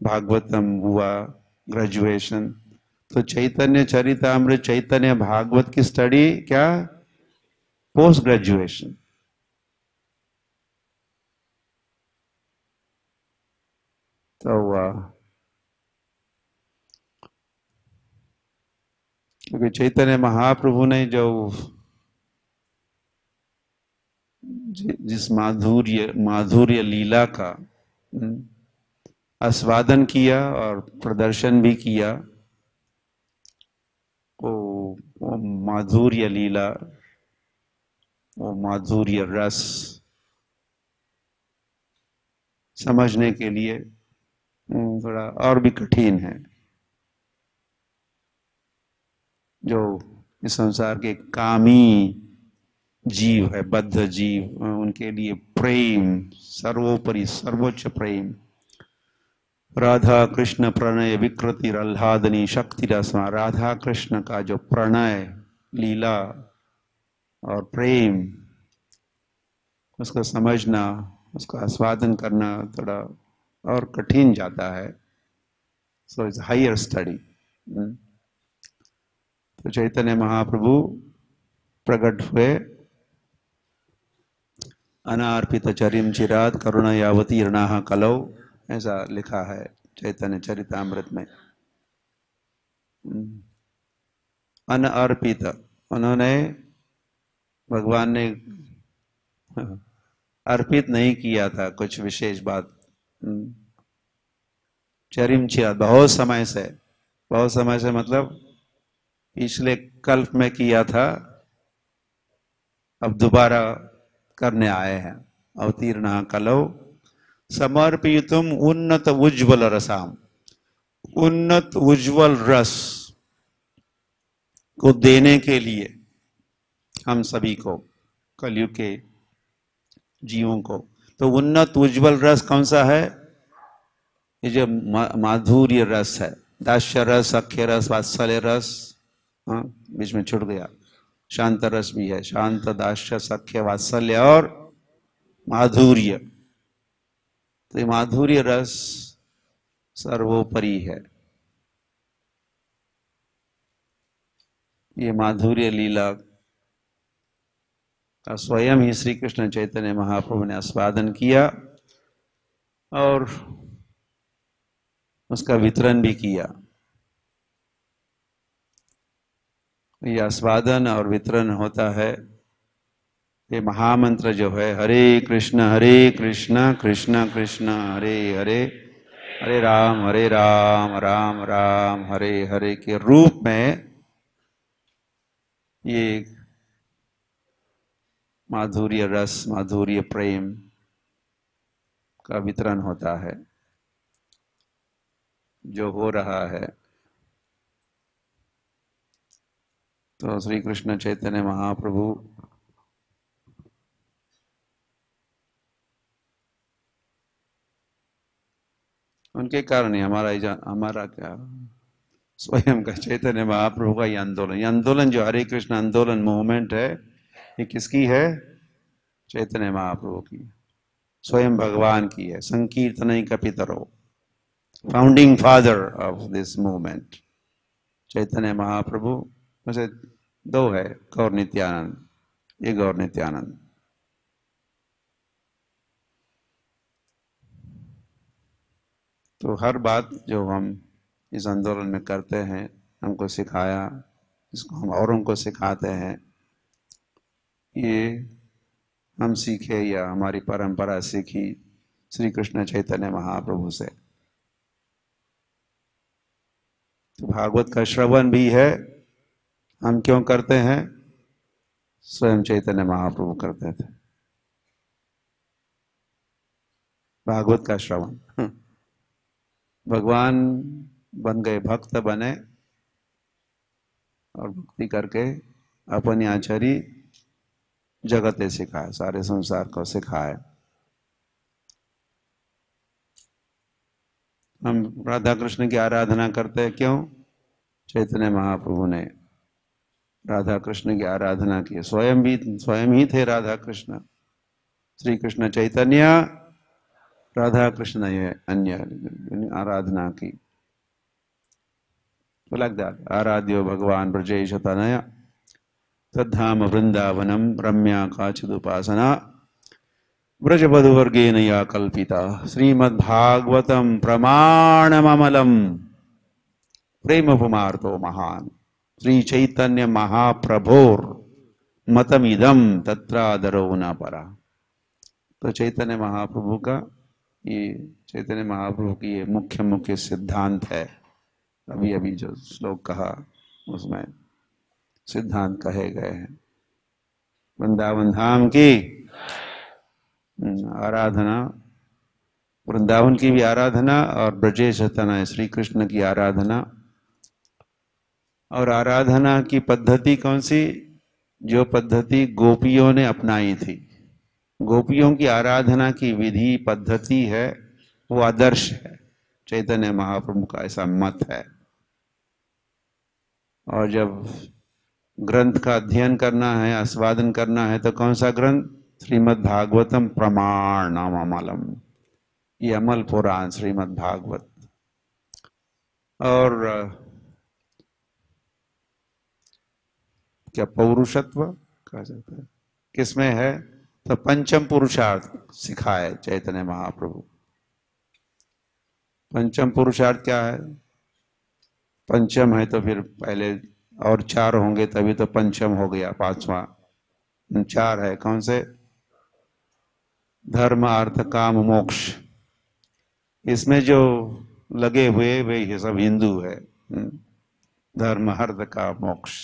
Bhagavatam हुआ ग्रेजुएशन। तो चैतन्य चरितामृत, चैतन्य भागवत की स्टडी क्या, पोस्ट ग्रेजुएशन। तो क्योंकि चैतन्य महाप्रभु ने जो जिस माधुर्य लीला का आस्वादन किया और प्रदर्शन भी किया, वो माधुर्य लीला, वो माधुर्य रस समझने के लिए थोड़ा और भी कठिन है। जो इस संसार के कामी जीव है, बद्ध जीव, उनके लिए प्रेम सर्वोपरि, सर्वोच्च प्रेम, राधा कृष्ण प्रणय विकृति आह्लादनी शक्ति रसमा। राधा कृष्ण का जो प्रणय लीला और प्रेम, उसको समझना, उसका आस्वादन करना थोड़ा और कठिन जाता है। So it's higher study. तो चैतन्य महाप्रभु प्रकट हुए, अनार्पित चरिम चिरात करुणा यावती ऋणाह कलौ, ऐसा लिखा है चैतन्य चरितामृत में। अनअर्पित, उन्होंने, भगवान ने अर्पित नहीं किया था कुछ विशेष बात। चरिम चिरात, बहुत समय से मतलब पिछले कल्प में किया था, अब दोबारा करने आए हैं। अवतीर्ण कलौ समर्पितुम उन्नत उज्ज्वल रसाम, उन्नत उज्ज्वल रस को देने के लिए हम सभी को, कलयुग के जीवों को। तो उन्नत उज्ज्वल रस कौन सा है? ये जो माधुर्य रस है, दास्य रस, अख्य रस, वात्सल्य रस, हाँ बीच में छूट गया, शांत रस भी है, शांत, दास्य, सख्य, वात्सल्य और माधुर्य। तो ये माधुर्य रस सर्वोपरि है। ये माधुर्य लीला का स्वयं ही श्री कृष्ण चैतन्य महाप्रभु ने आस्वादन किया और उसका वितरण भी किया। ये आस्वादन और वितरण होता है ये महामंत्र जो है हरे कृष्ण कृष्ण कृष्ण हरे हरे, हरे राम राम राम हरे हरे के रूप में ये माधुर्य रस, माधुर्य प्रेम का वितरण होता है, जो हो रहा है। तो श्री कृष्ण चैतन्य महाप्रभु उनके कारण ही हमारा क्या स्वयं का चैतन्य महाप्रभु का ये आंदोलन जो हरे कृष्ण आंदोलन मूवमेंट है, ये किसकी है? चैतन्य महाप्रभु की, स्वयं भगवान की है। संकीर्तन कपितरो, founding father of this movement Chaitanya Mahaprabhu. वैसे दो है, गौर नित्यानंद, ये गौर नित्यानंद। तो हर बात जो हम इस आंदोलन में करते हैं, हमको सिखाया, इसको हम औरों को सिखाते हैं, ये हम सीखे या हमारी परंपरा सीखी श्री कृष्ण चैतन्य महाप्रभु से। तो भागवत का श्रवण भी है, हम क्यों करते हैं? स्वयं चैतन्य महाप्रभु करते थे भागवत का श्रवण। भगवान बन गए, भक्त बने और भक्ति करके अपनी आचार्य जगत सिखाए, सारे संसार को सिखाए। हम राधा कृष्ण की आराधना करते हैं, क्यों? चैतन्य महाप्रभु ने राधा कृष्ण की आराधना की, स्वयं ही थे राधा कृष्ण। श्री कृष्ण चैतन्य राधा कृष्ण ये अन्य आराधना की। तो लाइक दैट, आराध्यो भगवान ब्रजेश तनय तद्धाम वृंदावनम रम्या काचिदुपासना व्रजवधुवर्गेण या कल्पिता श्रीमद्भागवतम प्रमाणममलम प्रेमपुमार्तो महान श्री चैतन्य महाप्रभोर मतमिदम तत्रादरो न परा। तो चैतन्य महाप्रभु का ये, चैतन्य महाप्रभु की ये मुख्य सिद्धांत है। अभी अभी जो श्लोक कहा उसमें सिद्धांत कहे गए हैं। वृंदावन धाम की आराधना, वृंदावन की भी आराधना और ब्रजेश तनय श्री कृष्ण की आराधना। और आराधना की पद्धति कौन सी? जो पद्धति गोपियों ने अपनाई थी। गोपियों की आराधना की विधि पद्धति है, वो आदर्श है। चैतन्य महाप्रभु का ऐसा मत है। और जब ग्रंथ का अध्ययन करना है, आस्वादन करना है, तो कौन सा ग्रंथ? श्रीमद् भागवतम प्रमाणममलम, ये अमल पुराण श्रीमद् भागवत। और क्या पौरुषत्व कहा जाता है, किसमें है? तो पंचम पुरुषार्थ सिखाए चैतन्य महाप्रभु। पंचम पुरुषार्थ क्या है? पंचम है तो फिर पहले और चार होंगे तभी तो पंचम हो गया, पांचवा। चार है, कौन से? धर्म अर्थ काम मोक्ष। इसमें जो लगे हुए वे सब हिंदू है, धर्म अर्थ काम मोक्ष।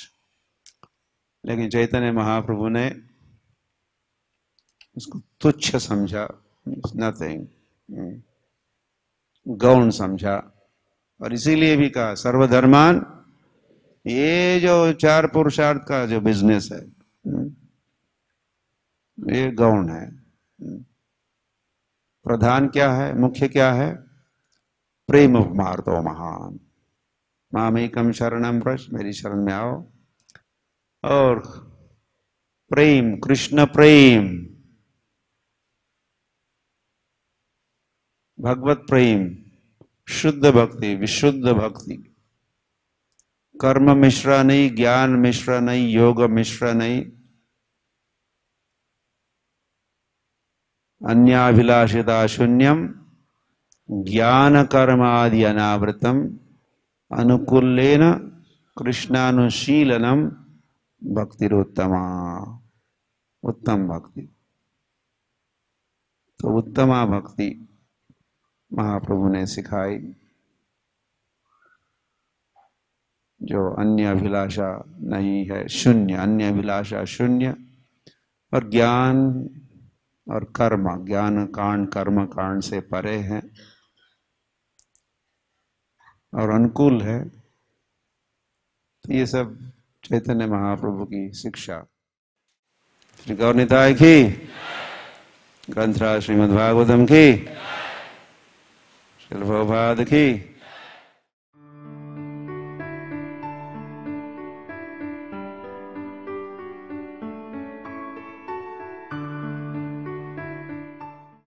लेकिन चैतन्य महाप्रभु ने उसको तुच्छ समझा, नथिंग, गौण समझा। और इसीलिए भी कहा सर्वधर्मान, ये जो चार पुरुषार्थ का जो बिजनेस है ये गौण है। प्रधान क्या है, मुख्य क्या है? प्रेम मार्तो महान, मामेकम शरणम व्रज, मेरी शरण में आओ। और प्रेम, कृष्ण प्रेम, भगवत प्रेम, शुद्ध भक्ति, विशुद्ध भक्ति, कर्म मिश्रा नहीं, ज्ञान मिश्रा नहीं, योग मिश्रा नहीं, अन्याभिलाषिता शून्यम, ज्ञान कर्म आदि अनावृतम, अनुकूलेन कृष्णानुशीलनम भक्तिरोत्तमा। उत्तम भक्ति। तो उत्तमा भक्ति महाप्रभु ने सिखाई, जो अन्य अभिलाषा नहीं है, शून्य, अन्य अभिलाषा शून्य, और ज्ञान और कर्म, ज्ञान कांड कर्म कांड से परे है और अनुकूल है। तो ये सब चैतन्य महाप्रभु की शिक्षा। श्री गौर निताय की, ग्रंथराज श्रीमद् भागवतम की, श्रील प्रभुपाद की।